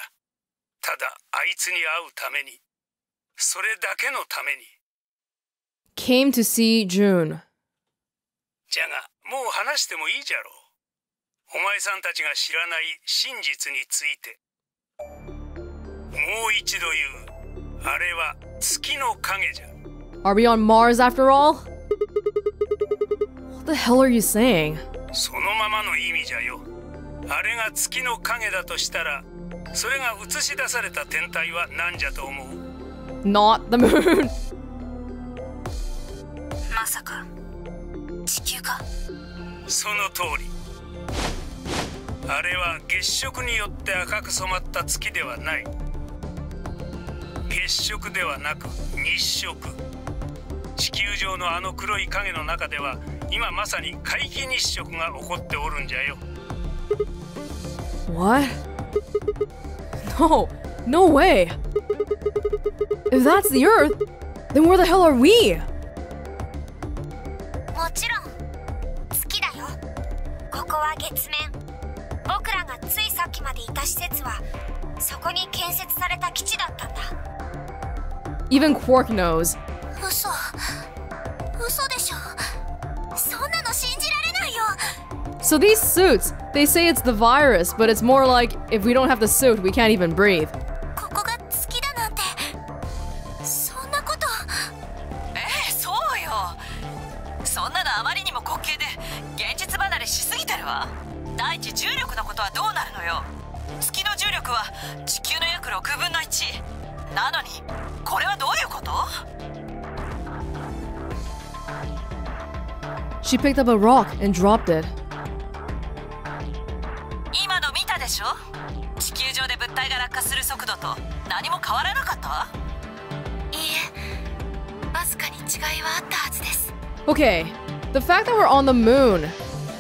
[SPEAKER 6] ただあいつに会うために。それだけのために。
[SPEAKER 1] Came to see June.
[SPEAKER 6] じゃがもう話してもいいじゃろう。お前さんたちが知らない真実について。もう一度言う。あれは月の影じゃ。
[SPEAKER 1] Are we on Mars after all? What the hell are you saying?
[SPEAKER 6] そのままの意味じゃよ。あれが月の影だとしたら、それが映し出された天体は何じゃと思う？
[SPEAKER 1] Not the moon.
[SPEAKER 9] まさか地球か？
[SPEAKER 6] その通り。あれは月食によって赤く染まった月ではない。月食ではなく日食。地球上のあの黒い影の中では今まさに皆既日食が起こっておるんじゃよ。
[SPEAKER 1] What? No, no way. If that's the Earth, then where the hell are we?
[SPEAKER 7] もちろん月だよ。ここは月面。僕らがついさっきまでいた施設はそこに建設された基地だったんだ。
[SPEAKER 1] Even Quark knows.
[SPEAKER 7] 嘘でしょ。そんなの信じられないよ。
[SPEAKER 1] So these suits, they say it's the virus, but it's more like if we don't have the suit, we can't even breathe.
[SPEAKER 7] ここが月だなんて、そんなこと。
[SPEAKER 9] そうよ。そんなのあまりにも滑稽で現実離れしすぎてるわ。大地重力のことはどうなるのよ。月の重力は地球の約6分の1。なのにこれはどういうこと？
[SPEAKER 1] She picked up a rock and dropped it.
[SPEAKER 9] 今の見たでしょ？地球上で物体が落下する速度と何も変わらなかった？
[SPEAKER 7] いいえ、わずかに違いはあったはずです。
[SPEAKER 1] Okay, the fact that we're on the moon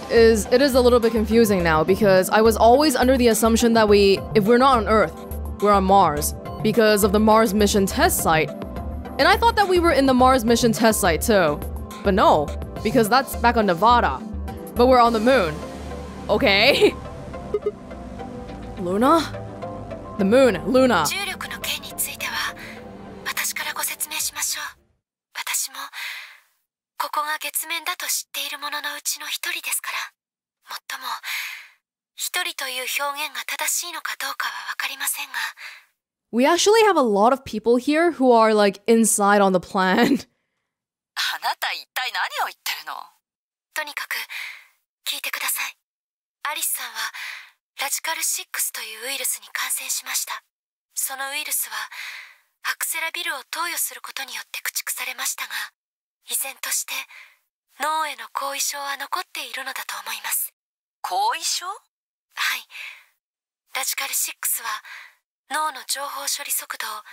[SPEAKER 1] is a little bit confusing now because I was always under the assumption that if we're not on Earth, we're on Mars because of the Mars mission test site. And I thought that we were in the Mars mission test site too. But no, because that's back on Nevada. But we're on the moon. Okay. Luna? The moon, Luna.
[SPEAKER 2] 重力の件については私からご説明しましょう。私もここが月面だと知っているもののうちの一人ですから、もっとも一人という表現が正しいのかどうかはわかりませんが。
[SPEAKER 1] We actually have a lot of people here who are like inside on the plan.
[SPEAKER 9] あなた一体何を言ってるの？
[SPEAKER 2] とにかく聞いてください。アリスさんはラジカル6というウイルスに感染しました。そのウイルスはアクセラビルを投与することによって駆逐されましたが、依然として脳への後遺症は残っているのだと思います。
[SPEAKER 9] 後遺症？
[SPEAKER 2] はい。ラジカル6は脳の情報処理速度を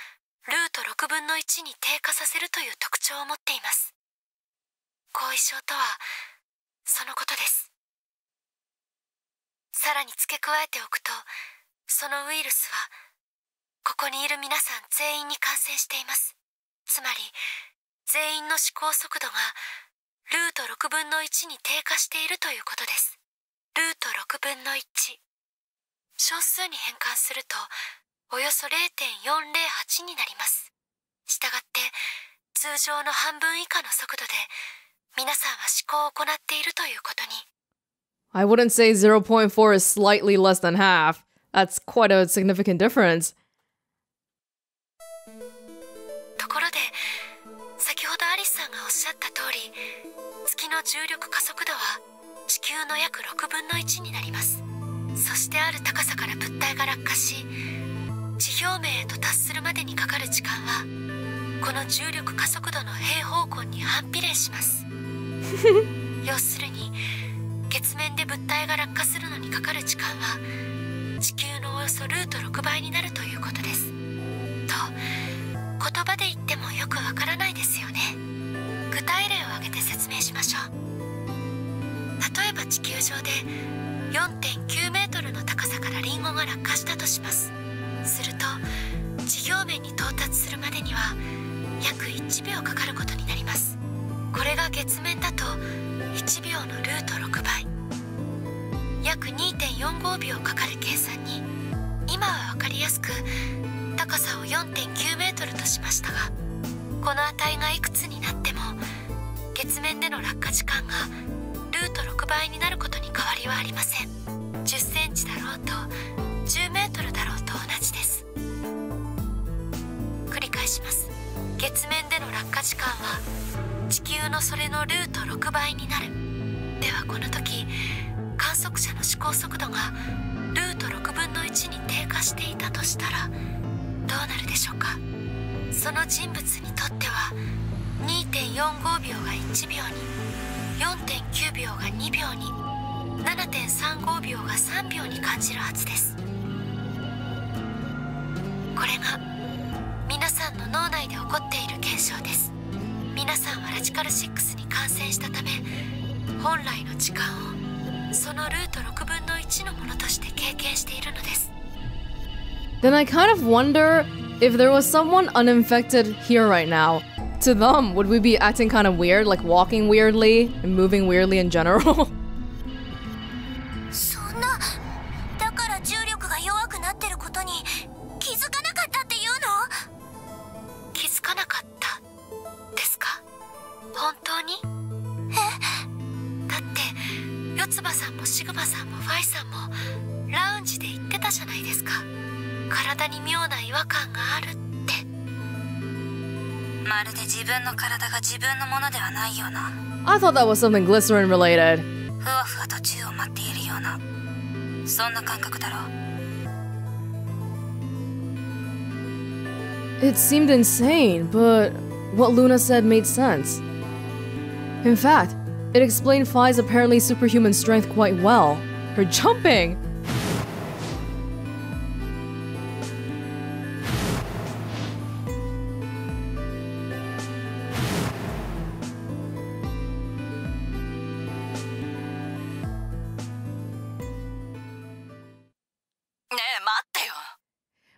[SPEAKER 2] ルート6分の1に低下させるという特徴を持っています。後遺症とはそのことです。さらに付け加えておくと、そのウイルスはここにいる皆さん全員に感染しています。つまり全員の思考速度がルート6分の1に低下しているということです。ルート6分の1。小数に変換するとおよそ 0.408 になります。したがって通常の半分以下の速度で皆さんは思考を行っているということに。
[SPEAKER 1] I wouldn't say 0.4 is slightly less than half. That's quite a significant difference.
[SPEAKER 2] ところで、先ほどアリスさんがおっしゃった通り、月の重力加速度は地球の約6分の1になります。そしてある高さから物体が落下し、地表面へと達するまでにかかる時間は、この重力加速度の平方根に反比例します。要するに、月面で物体が落下するのにかかる時間は地球のおよそルート6倍になるということです。と、言葉で言ってもよくわからないですよね。具体例を挙げて説明しましょう。例えば地球上で 4.9 メートルの高さからリンゴが落下したとします。すると地表面に到達するまでには約1秒かかることになります。これが月面だと1秒のルート6倍、約 2.45 秒かかる計算に、今は分かりやすく高さを 4.9 メートルとしましたが、この値がいくつになっても月面での落下時間がルート6倍になることに変わりはありません。10センチだろうと10メートルだろうと同じです。繰り返します。月面での落下時間は地球のそれのルート6倍になる。ではこの時観測者の思考速度がルート6分の1に低下していたとしたらどうなるでしょうか。その人物にとっては 2.45 秒が1秒に、 4.9 秒が2秒に、 7.35 秒が3秒に感じるはずです。これが皆さんの脳内で起こっている現象です。皆さんはラジカル6に感染したため、本来の時間をそのルート6分の1のものとして経験しているのです。
[SPEAKER 1] Then I kind of wonder if there was someone uninfected here right now. To them, would we be acting kind of weird, like walking weirdly and moving weirdly in general?
[SPEAKER 2] そんな、だから重力が弱くなってることに気づかなかったっていうの？気づかなかったですか？本当に？だって四つ葉さんもシグマさんもファイさんもラウンジで言ってたじゃないですか。体に妙な違和感があるって。
[SPEAKER 8] まるで自分の体が自分のものではないような。
[SPEAKER 1] I thought that was something glycerin related.
[SPEAKER 8] ふわふわと宙を舞っているような、そんな感覚だろう。
[SPEAKER 1] It seemed insane, but what Luna said made sense. In fact, it explained Phi's apparently superhuman strength quite well. Her jumping!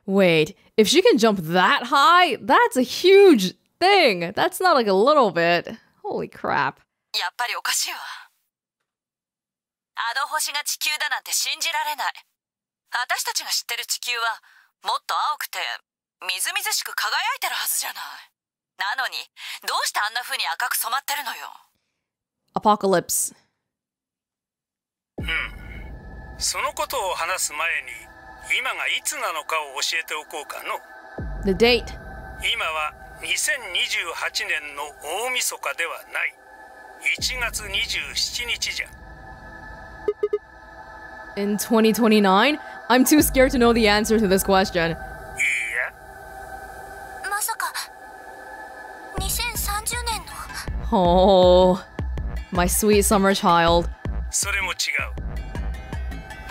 [SPEAKER 1] Wait, if she can jump that high, that's a huge thing! That's not like a little bit. Holy crap.
[SPEAKER 9] やっぱりおかしいわ。あの星が地球だなんて信じられない。私たちが知ってる地球はもっと青くてみずみずしく輝いてるはずじゃない。なのにどうしてあんな風に赤く染まってるのよ。
[SPEAKER 1] Apocalypse。
[SPEAKER 6] そのことを話す前に今がいつなのかを教えておこうかの。
[SPEAKER 1] The date。
[SPEAKER 6] 今は2028年の大晦日ではない。1月27日じゃ。
[SPEAKER 1] In 2029? I'm too scared to know the answer to this question.
[SPEAKER 6] いいや。
[SPEAKER 7] まさか2030年の
[SPEAKER 1] Oh, my sweet summer child.
[SPEAKER 6] それも違う。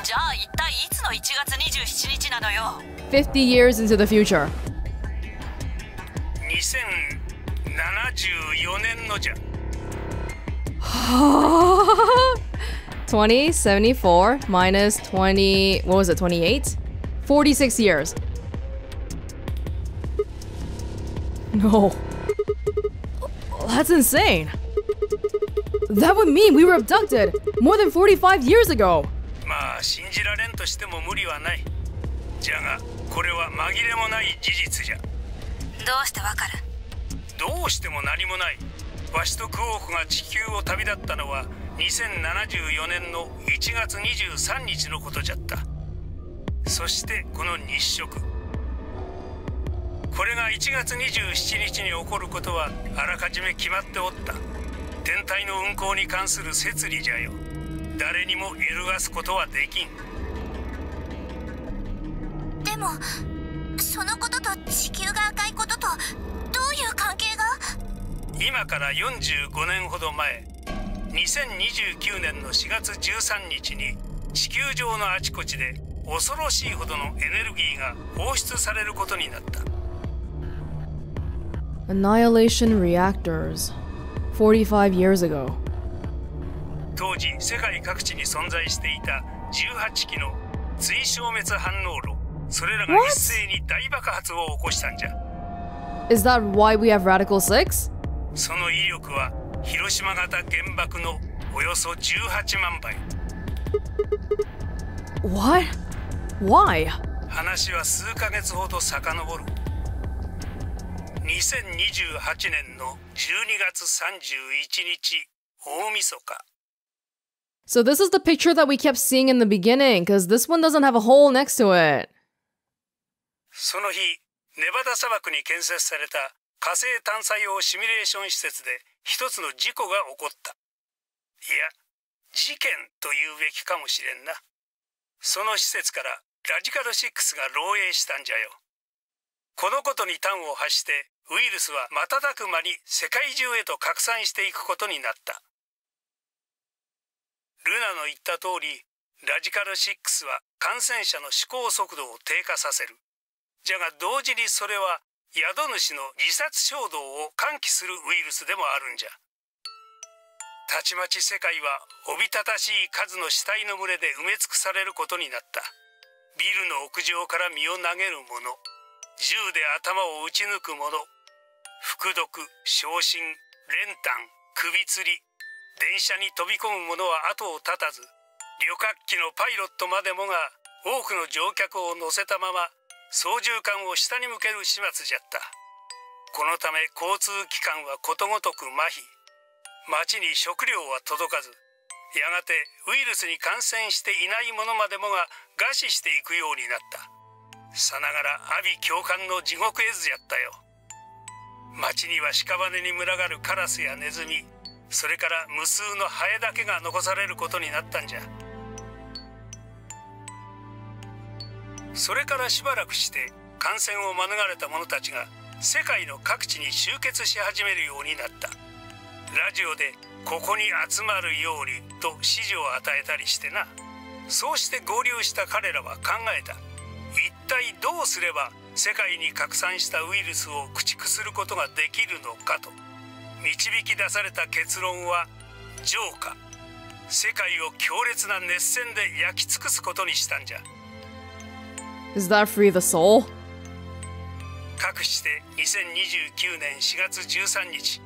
[SPEAKER 9] じゃあ一体いつの1月27日なのよ。
[SPEAKER 1] 50 years into the future.
[SPEAKER 6] 2074年のじゃ。
[SPEAKER 1] 2074 minus 20, what was it, 28? 46 years. No. That's insane. That would mean we were abducted more than 45 years ago.
[SPEAKER 6] まあ信じられんとしても無理はない。じゃがこれは紛れもない事実じゃ。
[SPEAKER 9] どうしてわかる？
[SPEAKER 6] どうしても何もない。わしとクオークが地球を旅立ったのは2074年の1月23日のことじゃった。そしてこの日食。これが1月27日に起こることはあらかじめ決まっておった。天体の運行に関する摂理じゃよ。誰にも揺るがすことはできん。
[SPEAKER 7] でもそのことと地球が赤いこととどういう関係が？
[SPEAKER 6] 今から45年ほど前、2029年の4月13日に地球上のあちこちで恐ろしいほどのエネルギーが放出されることになった。
[SPEAKER 1] Annihilation reactors. 45 years ago.
[SPEAKER 6] 当時世界各地に存在していた18機の追消滅反応炉、それらが一斉に大爆発を起こしたんじゃ。
[SPEAKER 1] Is that why we have Radical 6?
[SPEAKER 6] その威力は広島型原爆のおよそ18万倍。
[SPEAKER 1] What? Why?
[SPEAKER 6] 話は数ヶ月ほど遡る。2028年の12月31日、大晦日。
[SPEAKER 1] So this is the picture that we kept seeing in the beginning, because this one doesn't have a hole next to it.
[SPEAKER 6] その日、ネバダ砂漠に建設された火星探査用シミュレーション施設で一つの事故が起こった。いや、事件と言うべきかもしれんな。その施設からラジカル6が漏洩したんじゃよ。このことに端を発してウイルスは瞬く間に世界中へと拡散していくことになった。ルナの言った通り、ラジカル6は感染者の思考速度を低下させる。じゃが同時にそれは宿主の自殺衝動を喚起するウイルスでもあるんじゃ。たちまち世界はおびただしい数の死体の群れで埋め尽くされることになった。ビルの屋上から身を投げる者、銃で頭を撃ち抜く者、服毒、焼身、練炭、首吊り、電車に飛び込む者は後を絶たず、旅客機のパイロットまでもが多くの乗客を乗せたまま操縦桿を下に向ける始末じゃった。このため交通機関はことごとく麻痺。街に食料は届かず、やがてウイルスに感染していない者までもが餓死していくようになった。さながら阿鼻叫喚の地獄絵図やったよ。街には屍に群がるカラスやネズミ、それから無数のハエだけが残されることになったんじゃ。それからしばらくして感染を免れた者たちが世界の各地に集結し始めるようになった。ラジオでここに集まるようにと指示を与えたりしてな。そうして合流した彼らは考えた。一体どうすれば世界に拡散したウイルスを駆逐することができるのかと。導き出された結論は浄化。世界を強烈な熱線で焼き尽くすことにしたんじゃ。
[SPEAKER 1] Is that free the soul?
[SPEAKER 6] かくして2029年4月13日、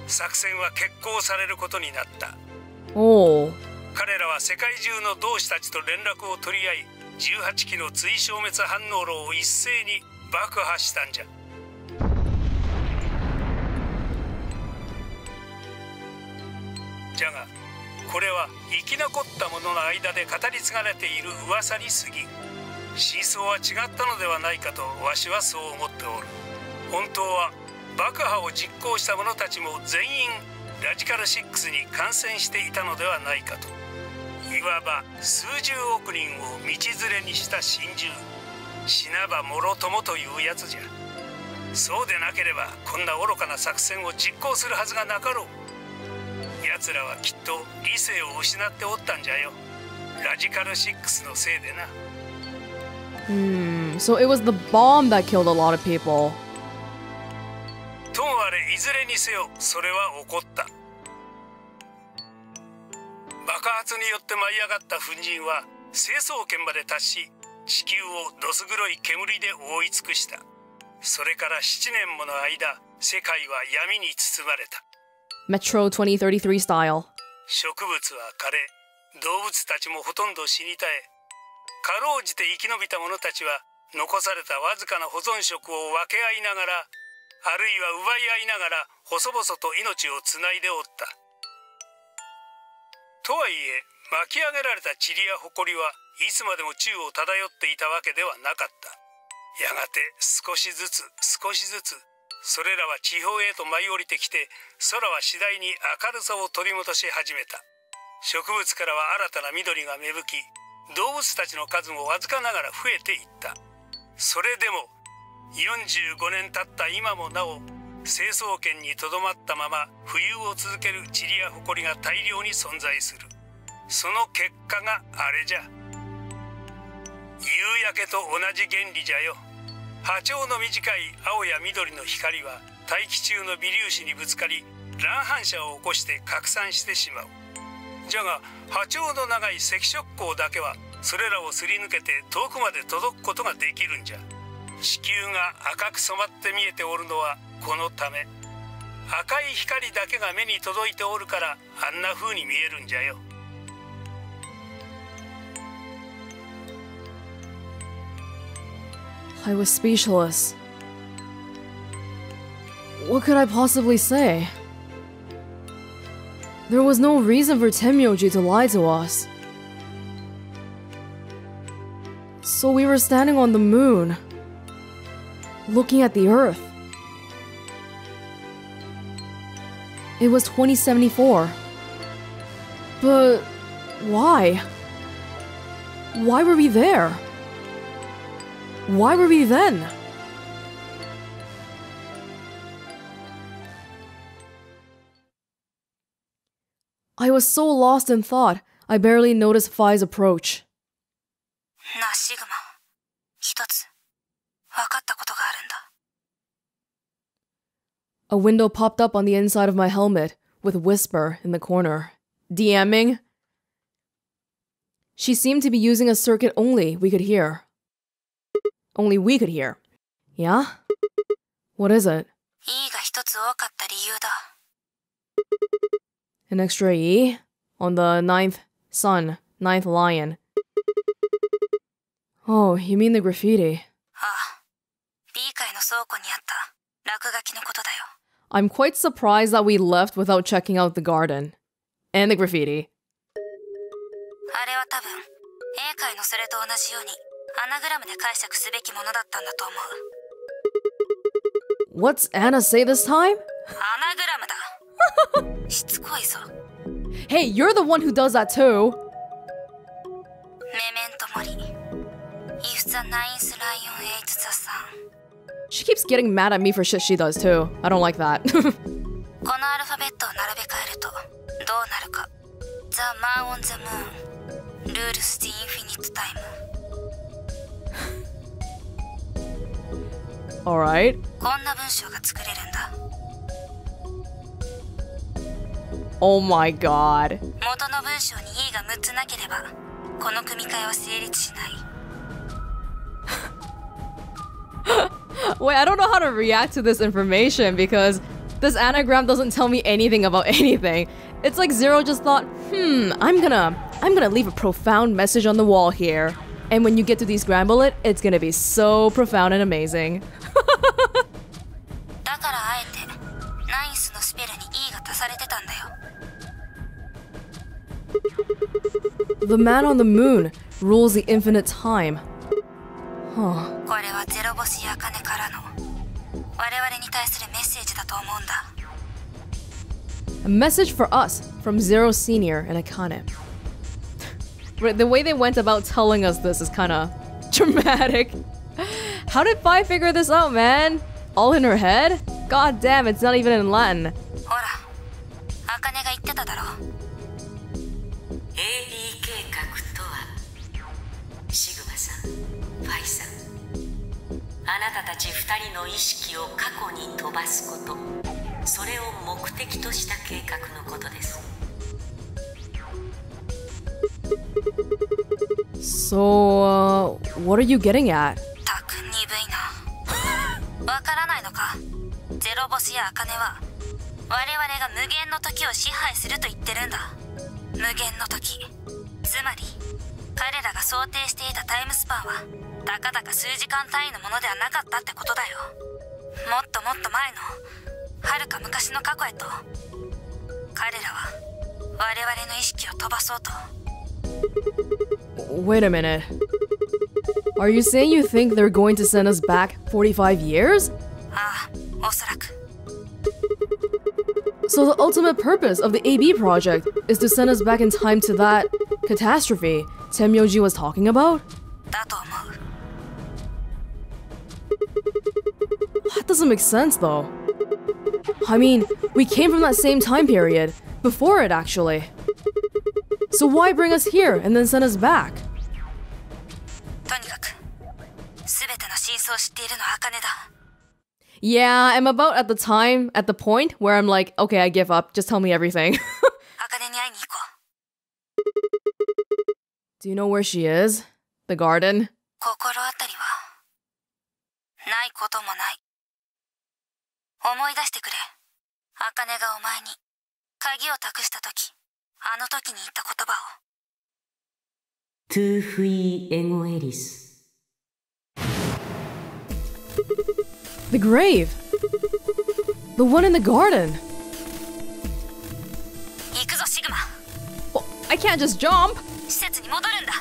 [SPEAKER 6] 作戦は決行されることになった。
[SPEAKER 1] おお。
[SPEAKER 6] 彼らは世界中の同志たちと連絡を取り合い、18機の追消滅反応炉を一斉に爆破したんじゃ。じゃがこれは生き残った者の間で語り継がれている噂に過ぎ、真相は違ったのではないかとわしはそう思っておる。本当は爆破を実行した者たちも全員ラジカル6に感染していたのではないかと。いわば数十億人を道連れにした心中、死なばもろともというやつじゃ。そうでなければこんな愚かな作戦を実行するはずがなかろう。奴らはきっと理性を失っておったんじゃよ。ラジカル6のせいでな。
[SPEAKER 1] So it was the bomb that killed a lot of people.
[SPEAKER 6] ともあれいずれにせよそれは起こった。爆発によって舞い上がった粉塵は成層圏まで達し、地球をどす黒い煙で覆い尽くした。それから7年もの間、世界は闇に包まれた。
[SPEAKER 1] Metro 2033 style.
[SPEAKER 6] 植物は枯れ、動物たちもほとんど死に絶え、かろうじて生き延びた者たちは残されたわずかな保存食を分け合いながら、あるいは奪い合いながら細々と命をつないでおった。とはいえ巻き上げられた塵や埃はいつまでも宙を漂っていたわけではなかった。やがて少しずつ少しずつそれらは地表へと舞い降りてきて、空は次第に明るさを取り戻し始めた。植物からは新たな緑が芽吹き、動物たちの数もわずかながら増えていった。それでも45年経った今もなお、成層圏にとどまったまま浮遊を続ける塵や埃が大量に存在する。その結果があれじゃ。夕焼けと同じ原理じゃよ。波長の短い青や緑の光は大気中の微粒子にぶつかり、乱反射を起こして拡散してしまう。じゃが波長の長い赤色光だけはそれらをすり抜けて遠くまで届くことができるんじゃ。地球が赤く染まって見えておるのはこのため。赤い光だけが目に届いておるからあんな風に見えるんじゃよ。
[SPEAKER 1] I was speechless. What could I possibly say? There was no reason for Tenmyoji to lie to us. So we were standing on the moon, looking at the Earth. It was 2074. But why? Why were we there? Why were we then? I was so lost in thought, I barely noticed Phi's approach.
[SPEAKER 8] なあシグマ、一つ分かったことがあるんだ。
[SPEAKER 1] A window popped up on the inside of my helmet, with Whisper in the corner. DMing? She seemed to be using a circuit only we could hear. Only we could hear. Yeah? What is it?
[SPEAKER 8] E が一つ多かった理由だ。
[SPEAKER 1] An extra E? On the 9th sun, 9th lion. Oh, you mean the graffiti?
[SPEAKER 8] ああ、B 階の倉庫にあった落書きのことだよ。
[SPEAKER 1] I'm quite surprised that we left without checking out the garden. And the graffiti.
[SPEAKER 8] あれは多分 A 階のそれと同じようにアナグラムで解釈すべきものだったんだと思う。
[SPEAKER 1] What's Anna say this time?
[SPEAKER 8] アナグラムだ。しつこいぞ。
[SPEAKER 1] Hey, you're the one who does that too.
[SPEAKER 8] メメントモリ。If the ninth lion ate the sun.
[SPEAKER 1] She keeps getting mad at me for shit she does too. I don't like that.
[SPEAKER 8] このアルファベットを並べ替えるとどうなるか。The man on the moon rules the infinite time.
[SPEAKER 1] Alright.
[SPEAKER 8] こんな文章が作れるんだ。
[SPEAKER 1] Oh my god.
[SPEAKER 8] 元の文章に E が6つなければこの組み替えは成立しない。
[SPEAKER 1] Wait, I don't know how to react to this information because This anagram doesn't tell me anything about anything. It's like Zero just thought, I'm gonna leave a profound message on the wall here. And when you get to descramble it, it's gonna be so profound and amazing. The man on the moon rules the infinite time. Huh. A message for us from Zero Senior and Akane. The way they went about telling us this is kinda dramatic. How did Fi figure this out, man? All in her head? God damn, it's not even in Latin. So, what are you getting at?
[SPEAKER 8] わからないのか。ゼロボスやアカネは我々が無限の時を支配すると言ってるんだ。無限の時、つまり彼らが想定していたタイムスパンはたかだか数時間単位のものではなかったってことだよ。もっともっと前のはるか昔の過去へと彼らは我々の意識を飛ばそうと。
[SPEAKER 1] Wait a minute. Are you saying you think they're going to send us back 45 years?
[SPEAKER 8] ああ、おそらく。
[SPEAKER 1] So the ultimate purpose of the AB project is to send us back in time to that catastrophe Tenmyoji was talking about?
[SPEAKER 8] だと思う。
[SPEAKER 1] That doesn't make sense though. I mean, we came from that same time period, before it actually. So why bring us here and then send us back?
[SPEAKER 8] とにかく、すべての真相を知っているのは茜だ。
[SPEAKER 1] Yeah, I'm about at the point where I'm like, okay, I give up. Just tell me everything.
[SPEAKER 8] 茜に会いに行こう。
[SPEAKER 1] Do you know where she is? The garden?
[SPEAKER 8] 心当たりはないこともない。思い出してくれ。茜がお前に鍵を託したとき、あの時に言った言葉を。
[SPEAKER 5] トゥーフィーエゴエリス。
[SPEAKER 1] The grave. The one in the garden.
[SPEAKER 8] 行くぞシグマ。
[SPEAKER 1] Oh, I can't just jump.
[SPEAKER 8] 施設に戻るんだ。